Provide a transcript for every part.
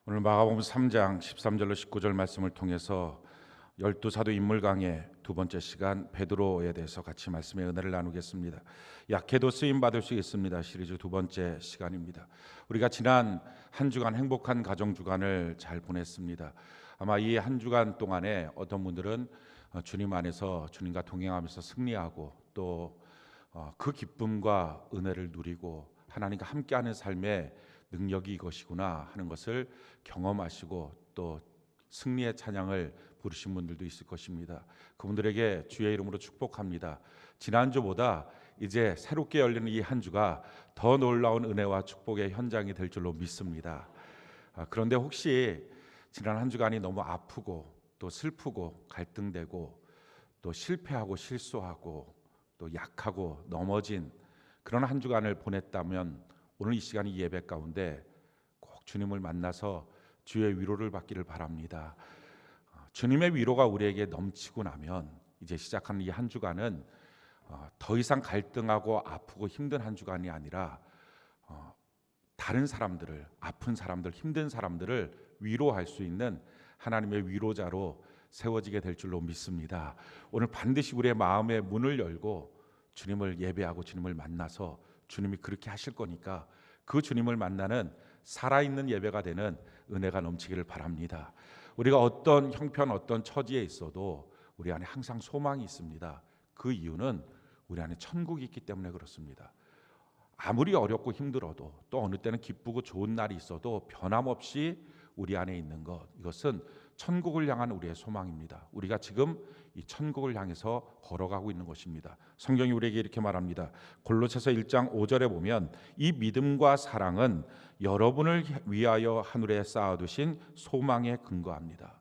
오늘 마가복음 3장 13절로 19절 말씀을 통해서 열두 사도 인물 강의 두 번째 시간 베드로에 대해서 같이 말씀의 은혜를 나누겠습니다. 약해도 쓰임 받을 수 있습니다 시리즈 두 번째 시간입니다. 우리가 지난 한 주간 행복한 가정 주간을 잘 보냈습니다. 아마 이 한 주간 동안에 어떤 분들은 주님 안에서 주님과 동행하면서 승리하고 또 그 기쁨과 은혜를 누리고 하나님과 함께하는 삶의 능력이 이것이구나 하는 것을 경험하시고 또 승리의 찬양을 부르신 분들도 있을 것입니다. 그분들에게 주의 이름으로 축복합니다. 지난주보다 이제 새롭게 열리는 이 한 주가 더 놀라운 은혜와 축복의 현장이 될 줄로 믿습니다. 그런데 혹시 지난 한 주간이 너무 아프고 또 슬프고 갈등되고 또 실패하고 실수하고 또 약하고 넘어진 그런 한 주간을 보냈다면 오늘 이 시간 이 예배 가운데 꼭 주님을 만나서 주의 위로를 받기를 바랍니다. 주님의 위로가 우리에게 넘치고 나면 이제 시작하는 이 한 주간은 더 이상 갈등하고 아프고 힘든 한 주간이 아니라 다른 사람들을, 아픈 사람들, 힘든 사람들을 위로할 수 있는 하나님의 위로자로 세워지게 될 줄로 믿습니다. 오늘 반드시 우리의 마음의 문을 열고 주님을 예배하고 주님을 만나서 주님이 그렇게 하실 거니까 그 주님을 만나는 살아있는 예배가 되는 은혜가 넘치기를 바랍니다. 우리가 어떤 형편, 어떤 처지에 있어도 우리 안에 항상 소망이 있습니다. 그 이유는 우리 안에 천국이 있기 때문에 그렇습니다. 아무리 어렵고 힘들어도 또 어느 때는 기쁘고 좋은 날이 있어도 변함없이 우리 안에 있는 것, 이것은 천국을 향한 우리의 소망입니다. 우리가 지금 이 천국을 향해서 걸어가고 있는 것입니다. 성경이 우리에게 이렇게 말합니다. 골로새서 1장 5절에 보면 이 믿음과 사랑은 여러분을 위하여 하늘에 쌓아두신 소망에 근거합니다.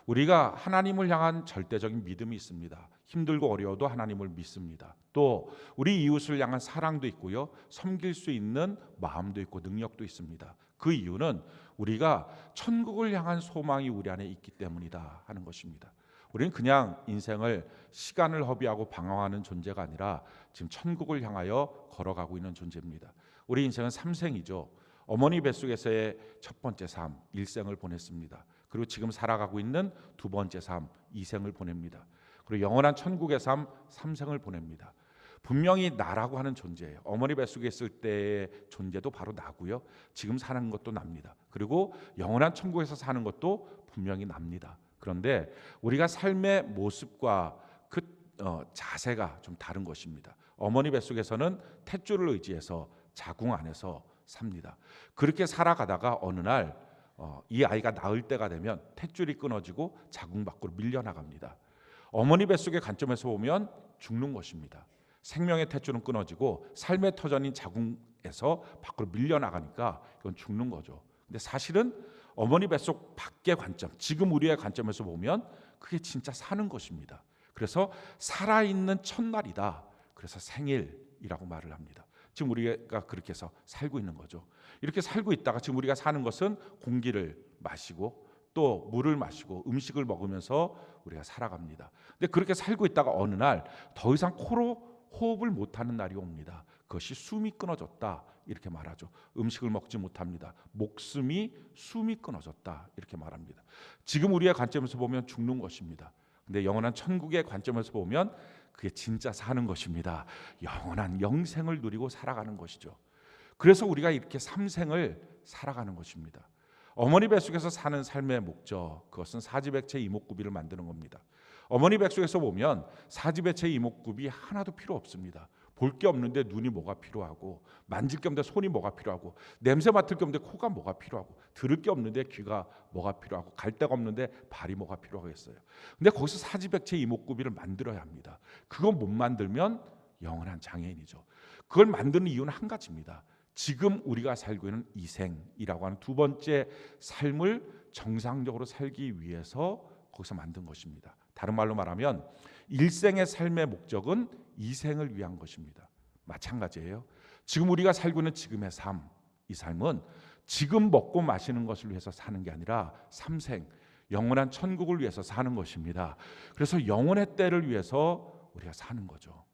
우리가 하나님을 향한 절대적인 믿음이 있습니다. 힘들고 어려워도 하나님을 믿습니다. 또 우리 이웃을 향한 사랑도 있고요, 섬길 수 있는 마음도 있고 능력도 있습니다. 그 이유는 우리가 천국을 향한 소망이 우리 안에 있기 때문이다 하는 것입니다. 우리는 그냥 인생을 시간을 허비하고 방황하는 존재가 아니라 지금 천국을 향하여 걸어가고 있는 존재입니다. 우리 인생은 삼생이죠. 어머니 뱃속에서의 첫 번째 삶, 일생을 보냈습니다. 그리고 지금 살아가고 있는 두 번째 삶, 이생을 보냅니다. 그리고 영원한 천국의 삶, 삼생을 보냅니다. 분명히 나라고 하는 존재예요. 어머니 뱃속에 있을 때의 존재도 바로 나고요, 지금 사는 것도 납니다. 그리고 영원한 천국에서 사는 것도 분명히 납니다. 그런데 우리가 삶의 모습과 그 자세가 좀 다른 것입니다. 어머니 뱃속에서는 탯줄을 의지해서 자궁 안에서 삽니다. 그렇게 살아가다가 어느 날 이 아이가 낳을 때가 되면 탯줄이 끊어지고 자궁 밖으로 밀려나갑니다. 어머니 뱃속의 관점에서 보면 죽는 것입니다. 생명의 탯줄은 끊어지고 삶의 터전인 자궁에서 밖으로 밀려나가니까 이건 죽는 거죠. 근데 사실은 어머니 뱃속 밖의 관점, 지금 우리의 관점에서 보면 그게 진짜 사는 것입니다. 그래서 살아있는 첫날이다. 그래서 생일이라고 말을 합니다. 지금 우리가 그렇게 해서 살고 있는 거죠. 이렇게 살고 있다가 지금 우리가 사는 것은 공기를 마시고 또 물을 마시고 음식을 먹으면서 우리가 살아갑니다. 근데 그렇게 살고 있다가 어느 날 더 이상 코로 호흡을 못하는 날이 옵니다. 그것이 숨이 끊어졌다 이렇게 말하죠. 음식을 먹지 못합니다. 목숨이 숨이 끊어졌다 이렇게 말합니다. 지금 우리의 관점에서 보면 죽는 것입니다. 근데 영원한 천국의 관점에서 보면 그게 진짜 사는 것입니다. 영원한 영생을 누리고 살아가는 것이죠. 그래서 우리가 이렇게 삼생을 살아가는 것입니다. 어머니 뱃속에서 사는 삶의 목적, 그것은 사지백체 이목구비를 만드는 겁니다. 어머니 뱃속에서 보면 사지백체 이목구비 하나도 필요 없습니다. 볼 게 없는데 눈이 뭐가 필요하고, 만질 게 없는데 손이 뭐가 필요하고, 냄새 맡을 게 없는데 코가 뭐가 필요하고, 들을 게 없는데 귀가 뭐가 필요하고, 갈 데가 없는데 발이 뭐가 필요하겠어요. 근데 거기서 사지백체 이목구비를 만들어야 합니다. 그거 못 만들면 영원한 장애인이죠. 그걸 만드는 이유는 한 가지입니다. 지금 우리가 살고 있는 이생이라고 하는 두 번째 삶을 정상적으로 살기 위해서 거기서 만든 것입니다. 다른 말로 말하면 일생의 삶의 목적은 이생을 위한 것입니다. 마찬가지예요. 지금 우리가 살고 있는 지금의 삶, 이 삶은 지금 먹고 마시는 것을 위해서 사는 게 아니라 삼생, 영원한 천국을 위해서 사는 것입니다. 그래서 영원의 때를 위해서 우리가 사는 거죠.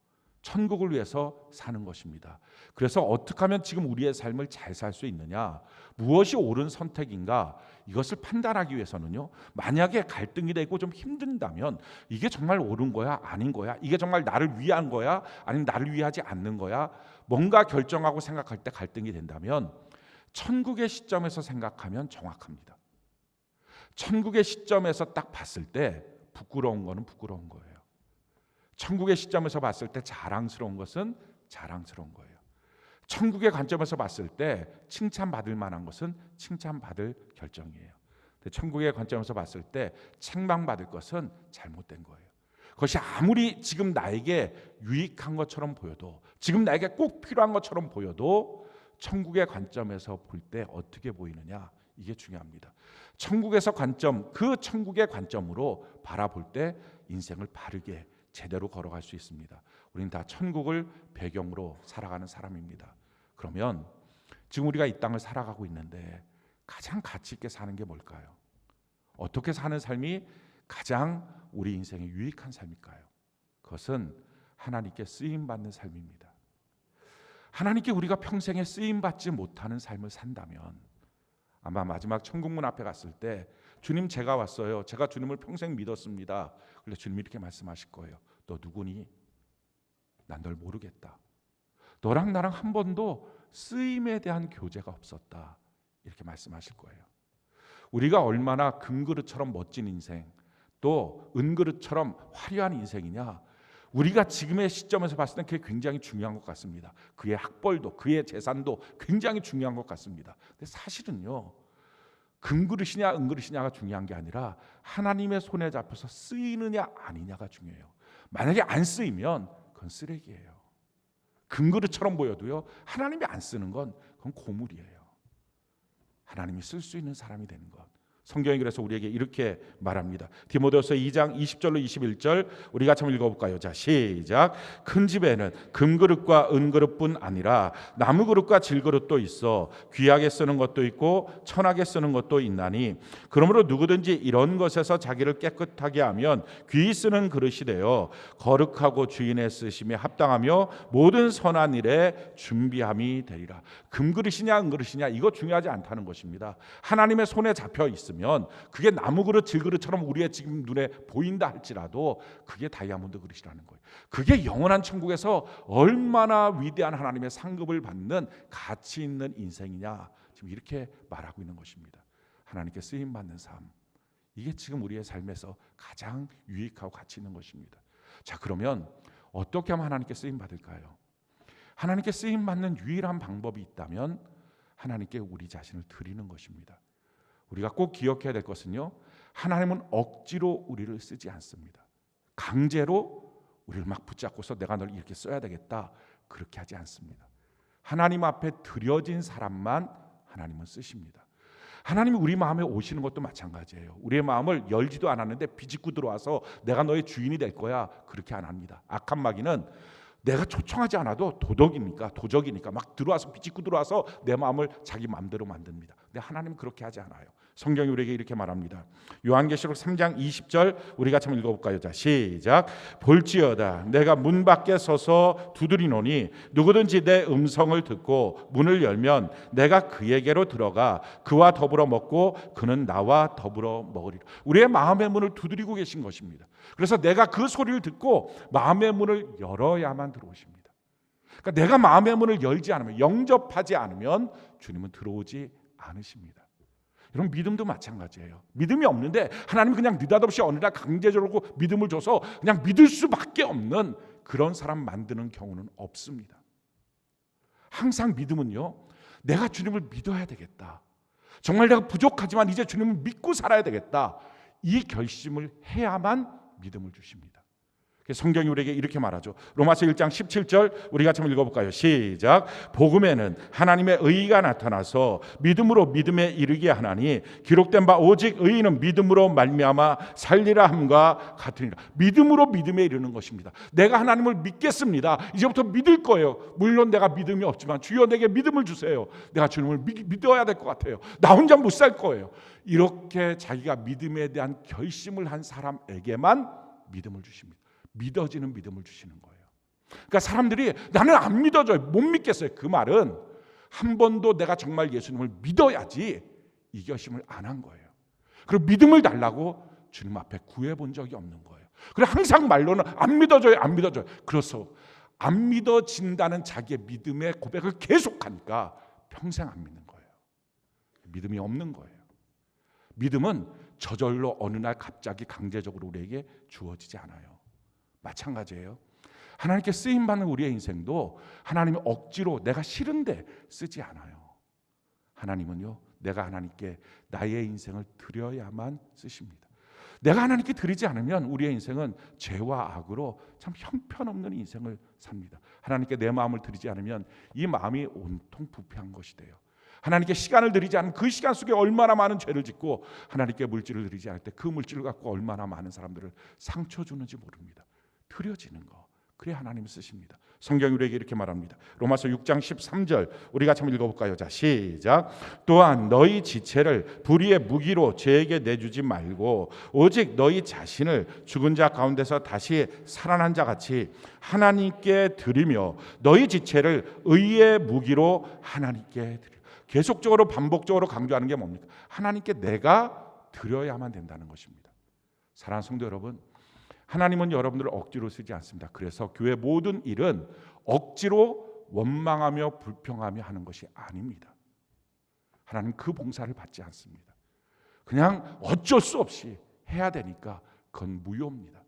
천국을 위해서 사는 것입니다. 그래서 어떻게 하면 지금 우리의 삶을 잘 살 수 있느냐, 무엇이 옳은 선택인가, 이것을 판단하기 위해서는요, 만약에 갈등이 되고 좀 힘든다면 이게 정말 옳은 거야 아닌 거야, 이게 정말 나를 위한 거야 아니면 나를 위하지 않는 거야, 뭔가 결정하고 생각할 때 갈등이 된다면 천국의 시점에서 생각하면 정확합니다. 천국의 시점에서 딱 봤을 때 부끄러운 거는 부끄러운 거예요. 천국의 시점에서 봤을 때 자랑스러운 것은 자랑스러운 거예요. 천국의 관점에서 봤을 때 칭찬받을 만한 것은 칭찬받을 결정이에요. 근데 천국의 관점에서 봤을 때 책망받을 것은 잘못된 거예요. 그것이 아무리 지금 나에게 유익한 것처럼 보여도, 지금 나에게 꼭 필요한 것처럼 보여도 천국의 관점에서 볼 때 어떻게 보이느냐, 이게 중요합니다. 천국에서 관점, 그 천국의 관점으로 바라볼 때 인생을 바르게 제대로 걸어갈 수 있습니다. 우리는 다 천국을 배경으로 살아가는 사람입니다. 그러면 지금 우리가 이 땅을 살아가고 있는데 가장 가치 있게 사는 게 뭘까요? 어떻게 사는 삶이 가장 우리 인생에 유익한 삶일까요? 그것은 하나님께 쓰임받는 삶입니다. 하나님께 우리가 평생에 쓰임받지 못하는 삶을 산다면 아마 마지막 천국문 앞에 갔을 때 주님, 제가 왔어요. 제가 주님을 평생 믿었습니다. 그런데 주님이 이렇게 말씀하실 거예요. 너 누구니? 난 널 모르겠다. 너랑 나랑 한 번도 쓰임에 대한 교제가 없었다. 이렇게 말씀하실 거예요. 우리가 얼마나 금그릇처럼 멋진 인생, 또 은그릇처럼 화려한 인생이냐, 우리가 지금의 시점에서 봤을 때 그게 굉장히 중요한 것 같습니다. 그의 학벌도, 그의 재산도 굉장히 중요한 것 같습니다. 근데 사실은요, 금그릇이냐 은그릇이냐가 중요한 게 아니라 하나님의 손에 잡혀서 쓰이느냐 아니냐가 중요해요. 만약에 안 쓰이면 그건 쓰레기예요. 금그릇처럼 보여도요, 하나님이 안 쓰는 건 그건 고물이에요. 하나님이 쓸 수 있는 사람이 되는 것, 성경이 그래서 우리에게 이렇게 말합니다. 디모데후서 2장 20절로 21절 우리 같이 한번 읽어볼까요? 자, 시작. 큰 집에는 금그릇과 은그릇뿐 아니라 나무그릇과 질그릇도 있어 귀하게 쓰는 것도 있고 천하게 쓰는 것도 있나니, 그러므로 누구든지 이런 것에서 자기를 깨끗하게 하면 귀히 쓰는 그릇이 되어 거룩하고 주인의 쓰심에 합당하며 모든 선한 일에 준비함이 되리라. 금그릇이냐 은그릇이냐 이거 중요하지 않다는 것입니다. 하나님의 손에 잡혀 있으면 그게 나무그릇 질그릇처럼 우리의 지금 눈에 보인다 할지라도 그게 다이아몬드 그릇이라는 거예요. 그게 영원한 천국에서 얼마나 위대한 하나님의 상급을 받는 가치 있는 인생이냐, 지금 이렇게 말하고 있는 것입니다. 하나님께 쓰임 받는 삶, 이게 지금 우리의 삶에서 가장 유익하고 가치 있는 것입니다. 자, 그러면 어떻게 하면 하나님께 쓰임 받을까요? 하나님께 쓰임 받는 유일한 방법이 있다면 하나님께 우리 자신을 드리는 것입니다. 우리가 꼭 기억해야 될 것은요, 하나님은 억지로 우리를 쓰지 않습니다. 강제로 우리를 막 붙잡고서 내가 널 이렇게 써야 되겠다, 그렇게 하지 않습니다. 하나님 앞에 드려진 사람만 하나님은 쓰십니다. 하나님이 우리 마음에 오시는 것도 마찬가지예요. 우리의 마음을 열지도 않았는데 비집고 들어와서 내가 너의 주인이 될 거야, 그렇게 안 합니다. 악한 마귀는 내가 초청하지 않아도 도적이니까 막 들어와서 비집고 들어와서 내 마음을 자기 마음대로 만듭니다. 근데 하나님은 그렇게 하지 않아요. 성경이 우리에게 이렇게 말합니다. 요한계시록 3장 20절 우리 같이 한번 읽어볼까요? 자, 시작. 볼지어다 내가 문 밖에 서서 두드리노니 누구든지 내 음성을 듣고 문을 열면 내가 그에게로 들어가 그와 더불어 먹고 그는 나와 더불어 먹으리라. 우리의 마음의 문을 두드리고 계신 것입니다. 그래서 내가 그 소리를 듣고 마음의 문을 열어야만 들어오십니다. 그러니까 내가 마음의 문을 열지 않으면, 영접하지 않으면 주님은 들어오지 않으십니다. 여러분, 믿음도 마찬가지예요. 믿음이 없는데 하나님이 그냥 느닷없이 어느 날 강제적으로 믿음을 줘서 그냥 믿을 수밖에 없는 그런 사람 만드는 경우는 없습니다. 항상 믿음은요, 내가 주님을 믿어야 되겠다, 정말 내가 부족하지만 이제 주님을 믿고 살아야 되겠다, 이 결심을 해야만 믿음을 주십니다. 성경이 우리에게 이렇게 말하죠. 로마서 1장 17절 우리 같이 한번 읽어볼까요? 시작. 복음에는 하나님의 의가 나타나서 믿음으로 믿음에 이르게 하나니 기록된 바 오직 의인은 믿음으로 말미암아 살리라 함과 같으니라. 믿음으로 믿음에 이르는 것입니다. 내가 하나님을 믿겠습니다. 이제부터 믿을 거예요. 물론 내가 믿음이 없지만 주여 내게 믿음을 주세요. 내가 주님을 믿어야 될 것 같아요. 나 혼자 못 살 거예요. 이렇게 자기가 믿음에 대한 결심을 한 사람에게만 믿음을 주십니다. 믿어지는 믿음을 주시는 거예요. 그러니까 사람들이 나는 안 믿어져요, 못 믿겠어요. 그 말은 한 번도 내가 정말 예수님을 믿어야지 이 결심을 안 한 거예요. 그리고 믿음을 달라고 주님 앞에 구해본 적이 없는 거예요. 그리고 항상 말로는 안 믿어져요, 안 믿어져요. 그래서 안 믿어진다는 자기의 믿음의 고백을 계속하니까 평생 안 믿는 거예요. 믿음이 없는 거예요. 믿음은 저절로 어느 날 갑자기 강제적으로 우리에게 주어지지 않아요. 마찬가지예요. 하나님께 쓰임받는 우리의 인생도 하나님이 억지로 내가 싫은데 쓰지 않아요. 하나님은요, 내가 하나님께 나의 인생을 드려야만 쓰십니다. 내가 하나님께 드리지 않으면 우리의 인생은 죄와 악으로 참 형편없는 인생을 삽니다. 하나님께 내 마음을 드리지 않으면 이 마음이 온통 부패한 것이 돼요. 하나님께 시간을 드리지 않으면 그 시간 속에 얼마나 많은 죄를 짓고, 하나님께 물질을 드리지 않을 때 그 물질을 갖고 얼마나 많은 사람들을 상처 주는지 모릅니다. 드려지는 거, 그래야 하나님을 쓰십니다. 성경이 우리에게 이렇게 말합니다. 로마서 6장 13절 우리가 한번 읽어볼까요? 자, 시작. 또한 너희 지체를 불의의 무기로 죄에게 내주지 말고 오직 너희 자신을 죽은 자 가운데서 다시 살아난 자 같이 하나님께 드리며 너희 지체를 의의 무기로 하나님께 드리며. 계속적으로 반복적으로 강조하는 게 뭡니까? 하나님께 내가 드려야만 된다는 것입니다. 사랑하는 성도 여러분, 하나님은 여러분들을 억지로 쓰지 않습니다. 그래서 교회 모든 일은 억지로 원망하며 불평하며 하는 것이 아닙니다. 하나님 그 봉사를 받지 않습니다. 그냥 어쩔 수 없이 해야 되니까 그건 무효입니다.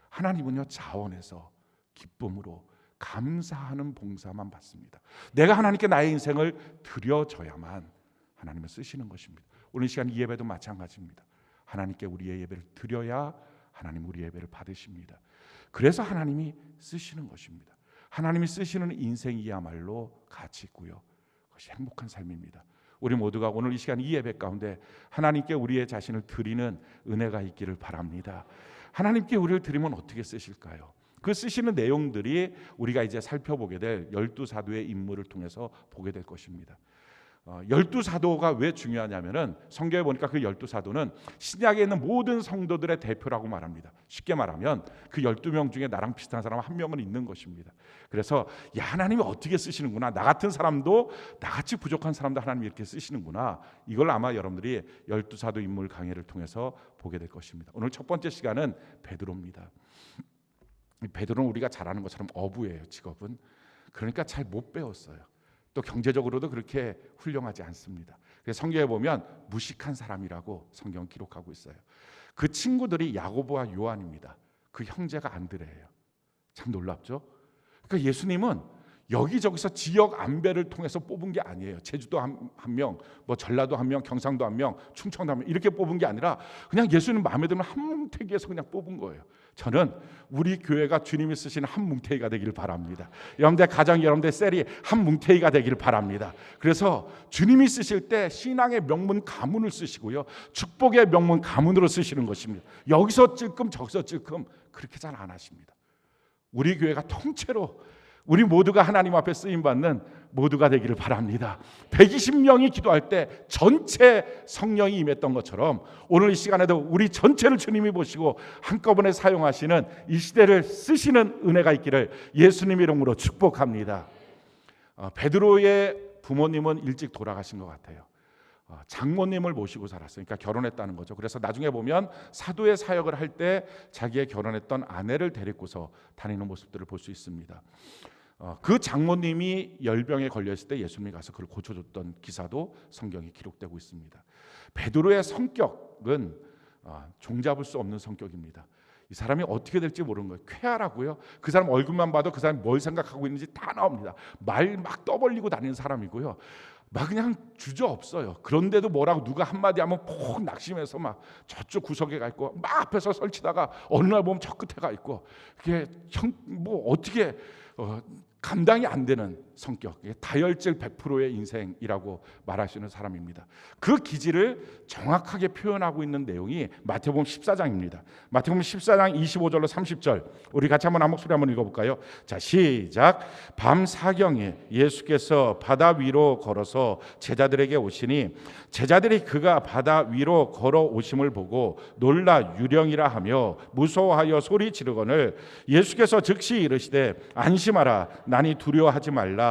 하나님은요, 자원해서 기쁨으로 감사하는 봉사만 받습니다. 내가 하나님께 나의 인생을 드려줘야만 하나님을 쓰시는 것입니다. 오늘 시간 이 예배도 마찬가지입니다. 하나님께 우리의 예배를 드려야 하나님 우리 예배를 받으십니다. 그래서 하나님이 쓰시는 것입니다. 하나님이 쓰시는 인생이야말로 가치 있고요, 그것이 행복한 삶입니다. 우리 모두가 오늘 이 시간 이 예배 가운데 하나님께 우리의 자신을 드리는 은혜가 있기를 바랍니다. 하나님께 우리를 드리면 어떻게 쓰실까요? 그 쓰시는 내용들이 우리가 이제 살펴보게 될 12사도의 인물을 통해서 보게 될 것입니다. 12사도가 왜 중요하냐면은 성경에 보니까 그 12사도는 신약에 있는 모든 성도들의 대표라고 말합니다. 쉽게 말하면 그 12명 중에 나랑 비슷한 사람 한 명은 있는 것입니다. 그래서 야, 하나님이 어떻게 쓰시는구나, 나 같은 사람도, 나같이 부족한 사람도 하나님이 이렇게 쓰시는구나, 이걸 아마 여러분들이 12사도 인물 강해를 통해서 보게 될 것입니다. 오늘 첫 번째 시간은 베드로입니다. 베드로는 우리가 잘 아는 것처럼 어부예요, 직업은. 그러니까 잘 못 배웠어요. 또 경제적으로도 그렇게 훌륭하지 않습니다. 그래서 성경에 보면 무식한 사람이라고 성경은 기록하고 있어요. 그 친구들이 야고보와 요한입니다. 그 형제가 안드레예요. 참 놀랍죠? 그러니까 예수님은 여기저기서 지역 안배를 통해서 뽑은 게 아니에요. 제주도 한 명, 뭐 전라도 한 명, 경상도 한 명, 충청도 한 명, 이렇게 뽑은 게 아니라 그냥 예수님 마음에 들면 한 뭉태기에서 그냥 뽑은 거예요. 저는 우리 교회가 주님이 쓰시는 한 뭉태기가 되기를 바랍니다. 여러분들 가정, 여러분들 셀이 한 뭉태기가 되기를 바랍니다. 그래서 주님이 쓰실 때 신앙의 명문 가문을 쓰시고요, 축복의 명문 가문으로 쓰시는 것입니다. 여기서 찔끔 저기서 찔끔 그렇게 잘 안 하십니다. 우리 교회가 통째로 우리 모두가 하나님 앞에 쓰임받는 모두가 되기를 바랍니다. 120명이 기도할 때 전체 성령이 임했던 것처럼 오늘 이 시간에도 우리 전체를 주님이 보시고 한꺼번에 사용하시는 이 시대를 쓰시는 은혜가 있기를 예수님 이름으로 축복합니다. 베드로의 부모님은 일찍 돌아가신 것 같아요. 장모님을 모시고 살았어요. 그러니까 결혼했다는 거죠. 그래서 나중에 보면 사도의 사역을 할 때 자기의 결혼했던 아내를 데리고서 다니는 모습들을 볼 수 있습니다. 그 장모님이 열병에 걸렸을 때 예수님이 가서 그를 고쳐줬던 기사도 성경에 기록되고 있습니다. 베드로의 성격은 종잡을 수 없는 성격입니다. 이 사람이 어떻게 될지 모르는 거예요. 쾌활하고요, 그 사람 얼굴만 봐도 그 사람이 뭘 생각하고 있는지 다 나옵니다. 말 막 떠벌리고 다니는 사람이고요, 막 그냥 주저없어요. 그런데도 뭐라고 누가 한마디 하면 폭 낙심해서 막 저쪽 구석에 가 있고, 막 앞에서 설치다가 어느 날 보면 저 끝에 가 있고, 그게 뭐 어떻게 감당이 안 되는 성격, 다혈질 100%의 인생이라고 말할 수 있는 사람입니다. 그 기질을 정확하게 표현하고 있는 내용이 마태복음 14장입니다. 마태복음 14장 25절로 30절 우리 같이 한번 한 목소리 한번 읽어볼까요? 자, 시작. 밤 사경에 예수께서 바다 위로 걸어서 제자들에게 오시니 제자들이 그가 바다 위로 걸어 오심을 보고 놀라 유령이라 하며 무서워하여 소리 지르거늘 예수께서 즉시 이르시되 안심하라 나니 두려워하지 말라.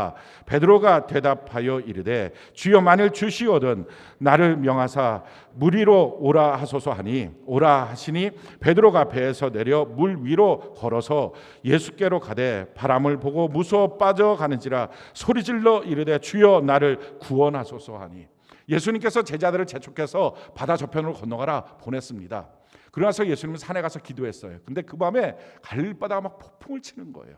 베드로가 대답하여 이르되 주여 만일 주시거든 나를 명하사 물 위로 오라 하소서 하니 오라 하시니 베드로가 배에서 내려 물 위로 걸어서 예수께로 가되 바람을 보고 무서워 빠져가는지라 소리질러 이르되 주여 나를 구원하소서 하니 예수님께서 제자들을 재촉해서 바다 저편으로 건너가라 보냈습니다. 그러나서 예수님은 산에 가서 기도했어요. 근데 그 밤에 갈릴리 바다가 막 폭풍을 치는 거예요.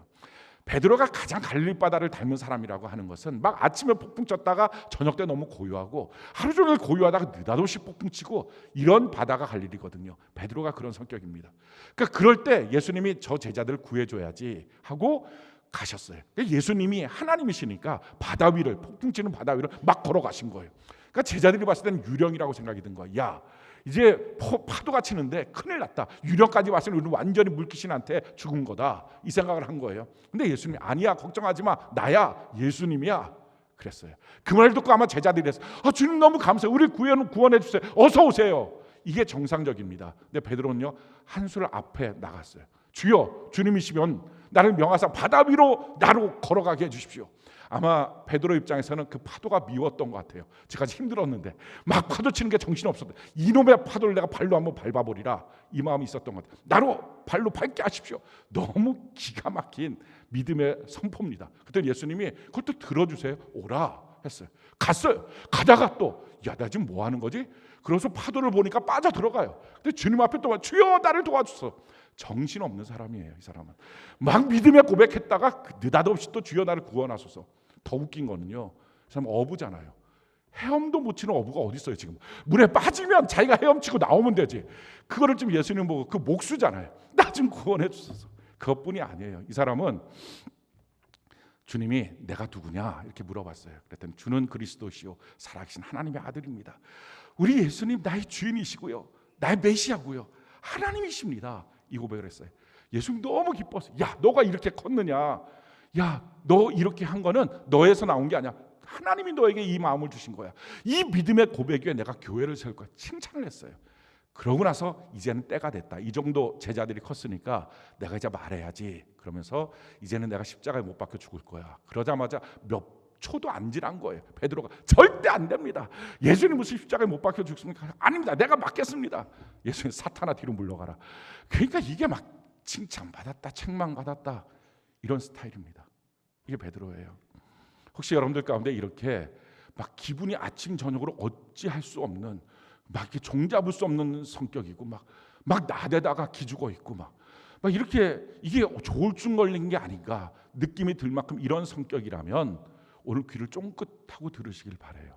베드로가 가장 갈릴리 바다를 닮은 사람이라고 하는 것은 막 아침에 폭풍 쳤다가 저녁 때 너무 고요하고 하루 종일 고요하다가 느닷없이 폭풍 치고 이런 바다가 갈릴리거든요. 베드로가 그런 성격입니다. 그러니까 그럴 때 예수님이 저 제자들을 구해줘야지 하고 가셨어요. 예수님이 하나님이시니까 바다 위를 폭풍 치는 바다 위를 막 걸어가신 거예요. 그러니까 제자들이 봤을 때는 유령이라고 생각이 든 거야. 야 이제 파도가 치는데 큰일 났다. 유령까지 왔으니 우리는 완전히 물귀신한테 죽은 거다. 이 생각을 한 거예요. 근데 예수님이 아니야 걱정하지 마. 나야 예수님이야. 그랬어요. 그 말을 듣고 아마 제자들이 그랬어요. 주님 너무 감사해요. 우리 구원해 주세요. 어서 오세요. 이게 정상적입니다. 근데 베드로는요 한술 앞에 나갔어요. 주여 주님이시면 나를 명하사 바다 위로 나로 걸어가게 해주십시오. 아마 베드로 입장에서는 그 파도가 미웠던 것 같아요. 지금까지 힘들었는데 막 파도 치는 게 정신이 없었대. 이놈의 파도를 내가 발로 한번 밟아버리라 이 마음이 있었던 것 같아요. 나로 발로 밟게 하십시오. 너무 기가 막힌 믿음의 선포입니다. 그때 예수님이 그걸 또 들어주세요. 오라 했어요. 갔어요. 가다가 또 야 나 지금 뭐 하는 거지? 그래서 파도를 보니까 빠져 들어가요. 근데 주님 앞에 또 주여 나를 도와주소. 정신없는 사람이에요. 이 사람은 막 믿음에 고백했다가 느닷없이 또 주여 나를 구원하소서. 더 웃긴 거는요 이 사람 어부잖아요. 헤엄도 못 치는 어부가 어디 있어요. 지금 물에 빠지면 자기가 헤엄치고 나오면 되지. 그거를 지금 예수님 보고 그 목수잖아요. 나 좀 구원해 주소서. 그것뿐이 아니에요. 이 사람은 주님이 내가 누구냐 이렇게 물어봤어요. 그랬더니 주는 그리스도시요 살아계신 하나님의 아들입니다. 우리 예수님 나의 주인이시고요 나의 메시아고요 하나님이십니다. 이 고백을 했어요. 예수님 너무 기뻤어요. 야 너가 이렇게 컸느냐. 야 너 이렇게 한 거는 너에서 나온 게 아니야. 하나님이 너에게 이 마음을 주신 거야. 이 믿음의 고백 위에 내가 교회를 세울 거야. 칭찬을 했어요. 그러고 나서 이제는 때가 됐다. 이 정도 제자들이 컸으니까 내가 이제 말해야지. 그러면서 이제는 내가 십자가에 못 박혀 죽을 거야. 그러자마자 몇 초도 안 지난 거예요. 베드로가 절대 안 됩니다. 예수님 무슨 십자가에 못 박혀 죽습니까? 아닙니다. 내가 맞겠습니다. 예수님 사탄아 뒤로 물러가라. 그러니까 이게 막 칭찬받았다 책망받았다 이런 스타일입니다. 이게 베드로예요. 혹시 여러분들 가운데 이렇게 막 기분이 아침 저녁으로 어찌할 수 없는 막 이렇게 종잡을 수 없는 성격이고 막 나대다가 기죽어 있고 막 이렇게 이게 조울증 걸린 게 아닌가 느낌이 들 만큼 이런 성격이라면 오늘 귀를 쫑긋하고 들으시길 바라요.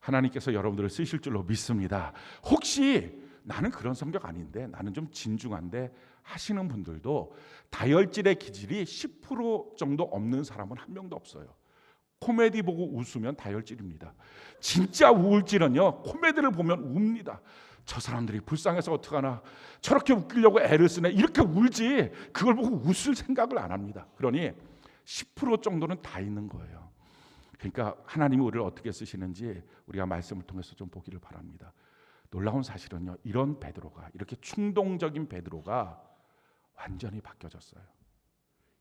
하나님께서 여러분들을 쓰실 줄로 믿습니다. 혹시 나는 그런 성격 아닌데 나는 좀 진중한데 하시는 분들도 다혈질의 기질이 10% 정도 없는 사람은 한 명도 없어요. 코미디 보고 웃으면 다혈질입니다. 진짜 우울질은요 코미디를 보면 웁니다. 저 사람들이 불쌍해서 어떡하나 저렇게 웃기려고 애를 쓰네 이렇게 울지 그걸 보고 웃을 생각을 안 합니다. 그러니 10% 정도는 다 있는 거예요. 그러니까 하나님이 우리를 어떻게 쓰시는지 우리가 말씀을 통해서 좀 보기를 바랍니다. 놀라운 사실은요 이런 베드로가 이렇게 충동적인 베드로가 완전히 바뀌어졌어요.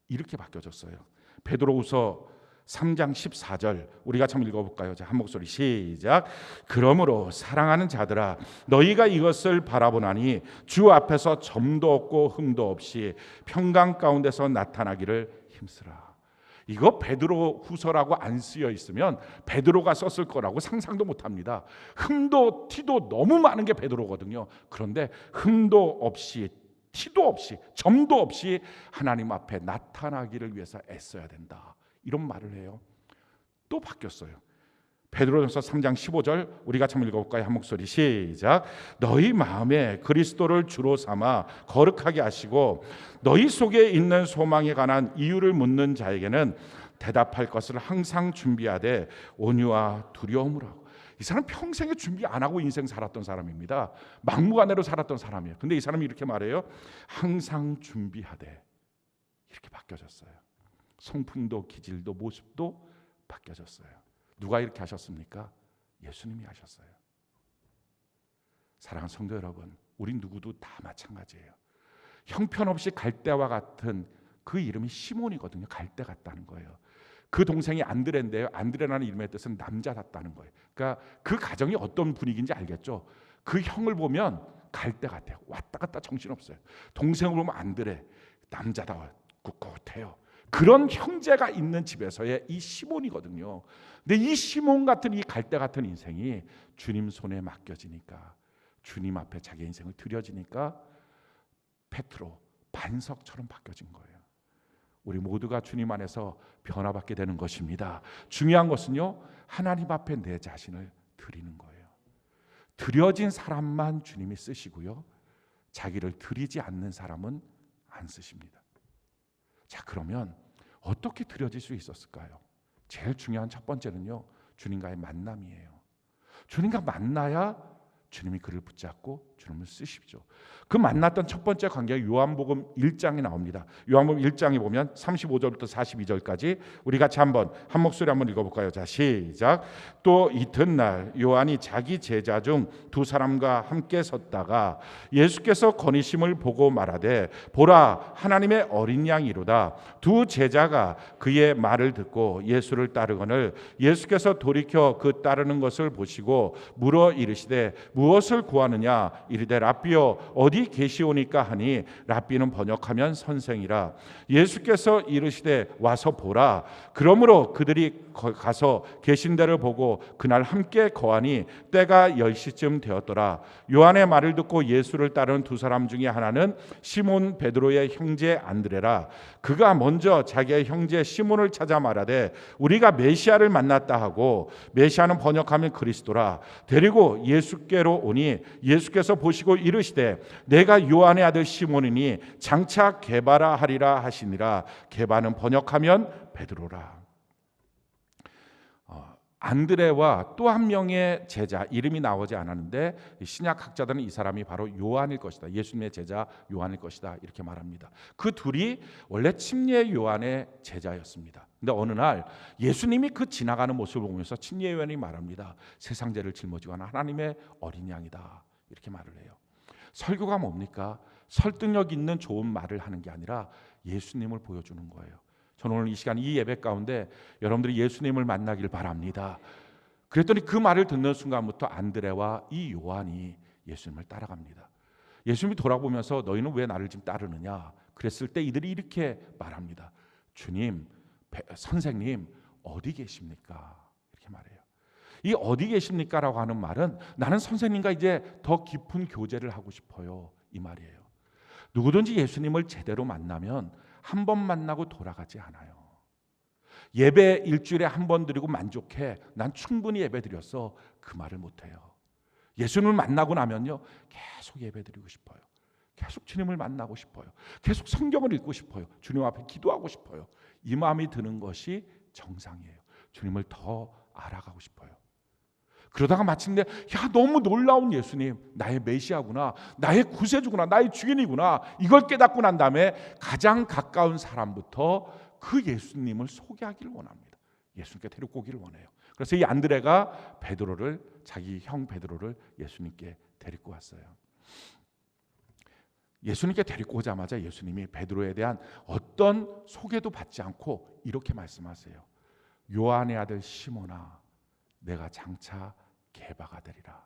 이렇게 바뀌어졌어요. 베드로후서 3장 14절 우리가 참 읽어볼까요? 한 목소리 시작. 그러므로 사랑하는 자들아 너희가 이것을 바라보나니 주 앞에서 점도 없고 흠도 없이 평강 가운데서 나타나기를 힘쓰라. 이거 베드로 후서라고 안 쓰여 있으면 베드로가 썼을 거라고 상상도 못합니다. 흠도 티도 너무 많은 게 베드로거든요. 그런데 흠도 없이 티도 없이 점도 없이 하나님 앞에 나타나기를 위해서 애써야 된다. 이런 말을 해요. 또 바뀌었어요. 베드로전서 3장 15절 우리 같이 한번 읽어볼까요? 한 목소리 시작. 너희 마음에 그리스도를 주로 삼아 거룩하게 하시고 너희 속에 있는 소망에 관한 이유를 묻는 자에게는 대답할 것을 항상 준비하되 온유와 두려움으로 하고. 이 사람 평생에 준비 안 하고 인생 살았던 사람입니다. 막무가내로 살았던 사람이에요. 근데 이 사람이 이렇게 말해요. 항상 준비하되. 이렇게 바뀌어졌어요. 성품도 기질도 모습도 바뀌어졌어요. 누가 이렇게 하셨습니까? 예수님이 하셨어요. 사랑하는 성도 여러분, 우리 누구도 다 마찬가지예요. 형편없이 갈대와 같은 그 이름이 시몬이거든요. 갈대 같다는 거예요. 그 동생이 안드레인데요. 안드레라는 이름의 뜻은 남자 같다는 거예요. 그러니까 그 가정이 어떤 분위기인지 알겠죠. 그 형을 보면 갈대 같아요. 왔다 갔다 정신없어요. 동생을 보면 안드레, 남자다워 꿋꿋해요. 그런 형제가 있는 집에서의 이 시몬이거든요. 근데 이 시몬 같은 이 갈대 같은 인생이 주님 손에 맡겨지니까, 주님 앞에 자기 인생을 드려지니까 페트로, 반석처럼 바뀌어진 거예요. 우리 모두가 주님 안에서 변화받게 되는 것입니다. 중요한 것은요, 하나님 앞에 내 자신을 드리는 거예요. 드려진 사람만 주님이 쓰시고요, 자기를 드리지 않는 사람은 안 쓰십니다. 자, 그러면 어떻게 드려질 수 있었을까요? 제일 중요한 첫 번째는요, 주님과의 만남이에요. 주님과 만나야 주님이 그를 붙잡고 주님을 쓰십시오. 그 만났던 첫 번째 관계가 요한복음 1장에 나옵니다. 요한복음 1장에 보면 35절부터 42절까지 우리 같이 한번 한 목소리 한번 읽어볼까요? 자, 시작. 또 이튿날 요한이 자기 제자 중 두 사람과 함께 섰다가 예수께서 거니심을 보고 말하되 보라 하나님의 어린 양이로다. 두 제자가 그의 말을 듣고 예수를 따르거늘 예수께서 돌이켜 그 따르는 것을 보시고 물어 이르시되 무엇을 구하느냐 이르되 랍비여 어디 계시오니까 하니 랍비는 번역하면 선생이라. 예수께서 이르시되 와서 보라. 그러므로 그들이 가서 계신 데를 보고 그날 함께 거하니 때가 10시쯤 되었더라. 요한의 말을 듣고 예수를 따르는 두 사람 중에 하나는 시몬 베드로의 형제 안드레라. 그가 먼저 자기의 형제 시몬을 찾아 말하되 우리가 메시아를 만났다 하고, 메시아는 번역하면 그리스도라. 데리고 예수께로 오니 예수께서 보시고 이르시되 내가 요한의 아들 시몬이니 장차 게바라 하리라 하시니라. 게바는 번역하면 베드로라. 안드레와 또 한 명의 제자, 이름이 나오지 않았는데 신약 학자들은 이 사람이 바로 요한일 것이다, 예수님의 제자 요한일 것이다, 이렇게 말합니다. 그 둘이 원래 침례 요한의 제자였습니다. 근데 어느 날 예수님이 그 지나가는 모습을 보면서 침례 요한이 말합니다. 세상 죄를 짊어지고 가는 하나님의 어린 양이다, 이렇게 말을 해요. 설교가 뭡니까? 설득력 있는 좋은 말을 하는 게 아니라 예수님을 보여주는 거예요. 저는 오늘 이 시간 이 예배 가운데 여러분들이 예수님을 만나길 바랍니다. 그랬더니 그 말을 듣는 순간부터 안드레와 이 요한이 예수님을 따라갑니다. 예수님이 돌아보면서 너희는 왜 나를 지금 따르느냐 그랬을 때 이들이 이렇게 말합니다. 주님, 선생님 어디 계십니까? 이렇게 말해요. 이 어디 계십니까? 라고 하는 말은 나는 선생님과 이제 더 깊은 교제를 하고 싶어요, 이 말이에요. 누구든지 예수님을 제대로 만나면 한 번 만나고 돌아가지 않아요. 예배 일주일에 한 번 드리고 만족해, 난 충분히 예배 드렸어, 그 말을 못해요. 예수님을 만나고 나면요 계속 예배 드리고 싶어요. 계속 주님을 만나고 싶어요. 계속 성경을 읽고 싶어요. 주님 앞에 기도하고 싶어요. 이 마음이 드는 것이 정상이에요. 주님을 더 알아가고 싶어요. 그러다가 마침내 너무 놀라운 예수님, 나의 메시아구나, 나의 구세주구나, 나의 주인이구나, 이걸 깨닫고 난 다음에 가장 가까운 사람부터 그 예수님을 소개하기를 원합니다. 예수님께 데리고 오기를 원해요. 그래서 이 안드레가 베드로를, 자기 형 베드로를 예수님께 데리고 왔어요. 예수님께 데리고 오자마자 예수님이 베드로에 대한 어떤 소개도 받지 않고 이렇게 말씀하세요. 요한의 아들 시몬아, 내가 장차 게바가 되리라.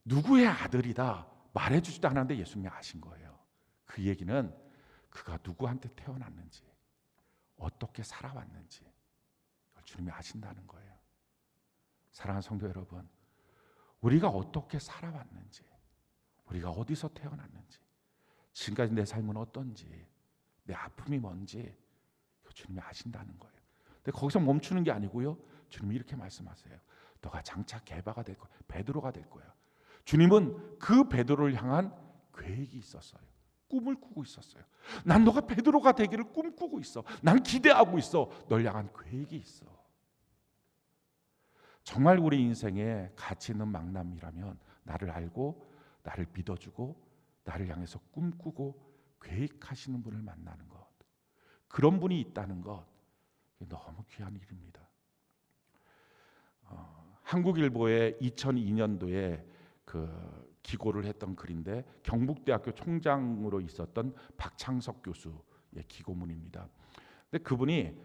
누구의 아들이다 말해주지도 않았는데 예수님이 아신 거예요. 그 얘기는 그가 누구한테 태어났는지, 어떻게 살아왔는지 주님이 아신다는 거예요. 사랑하는 성도 여러분, 우리가 어떻게 살아왔는지, 우리가 어디서 태어났는지, 지금까지 내 삶은 어떤지, 내 아픔이 뭔지 주님이 아신다는 거예요. 근데 거기서 멈추는 게 아니고요, 주님이 이렇게 말씀하세요. 너가 장차 게바가 될 거야. 베드로가 될 거야. 주님은 그 베드로를 향한 계획이 있었어요. 꿈을 꾸고 있었어요. 난 너가 베드로가 되기를 꿈꾸고 있어. 난 기대하고 있어. 널 향한 계획이 있어. 정말 우리 인생에 가치 있는 만남이라면 나를 알고 나를 믿어주고 나를 향해서 꿈꾸고 계획하시는 분을 만나는 것, 그런 분이 있다는 것, 너무 귀한 일입니다. 한국일보에 2002년도에 그 기고를 했던 글인데 경북대학교 총장으로 있었던 박창석 교수의 기고문입니다. 근데 그분이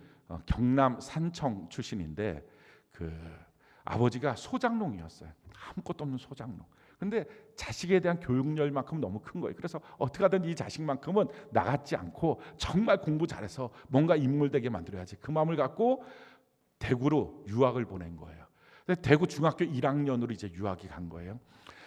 경남 산청 출신인데 그 아버지가 소장농이었어요. 아무것도 없는 소장농. 근데 자식에 대한 교육열만큼 너무 큰 거예요. 그래서 어떻게 하든 이 자식만큼은 나같지 않고 정말 공부 잘해서 뭔가 인물되게 만들어야지. 그 마음을 갖고 대구로 유학을 보낸 거예요. 근데 대구 중학교 1학년으로 이제 유학이 간 거예요.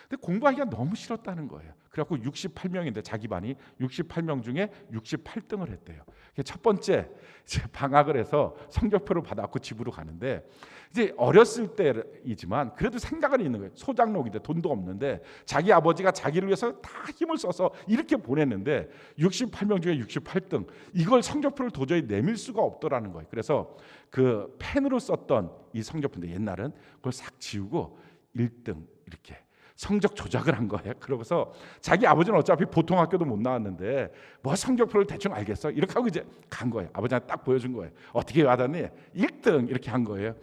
근데 공부하기가 너무 싫었다는 거예요. 그래갖고 68명인데 자기 반이 68명 중에 68등을 했대요. 첫 번째 이제 방학을 해서 성적표를 받아갖고 집으로 가는데 이제 어렸을 때이지만 그래도 생각은 있는 거예요. 소장농인데 돈도 없는데 자기 아버지가 자기를 위해서 다 힘을 써서 이렇게 보냈는데 68명 중에 68등, 이걸 성적표를 도저히 내밀 수가 없더라는 거예요. 그래서 그 펜으로 썼던 이 성적표인데 옛날은 그걸 싹 지우고 1등 이렇게 성적 조작을 한 거예요. 그러고서 자기 아버지는 어차피 보통 학교도 못 나왔는데 뭐 성적표를 대충 알겠어? 이렇게 하고 이제 간 거예요. 아버지한테 딱 보여준 거예요. 어떻게 하더니 1등 이렇게 한 거예요.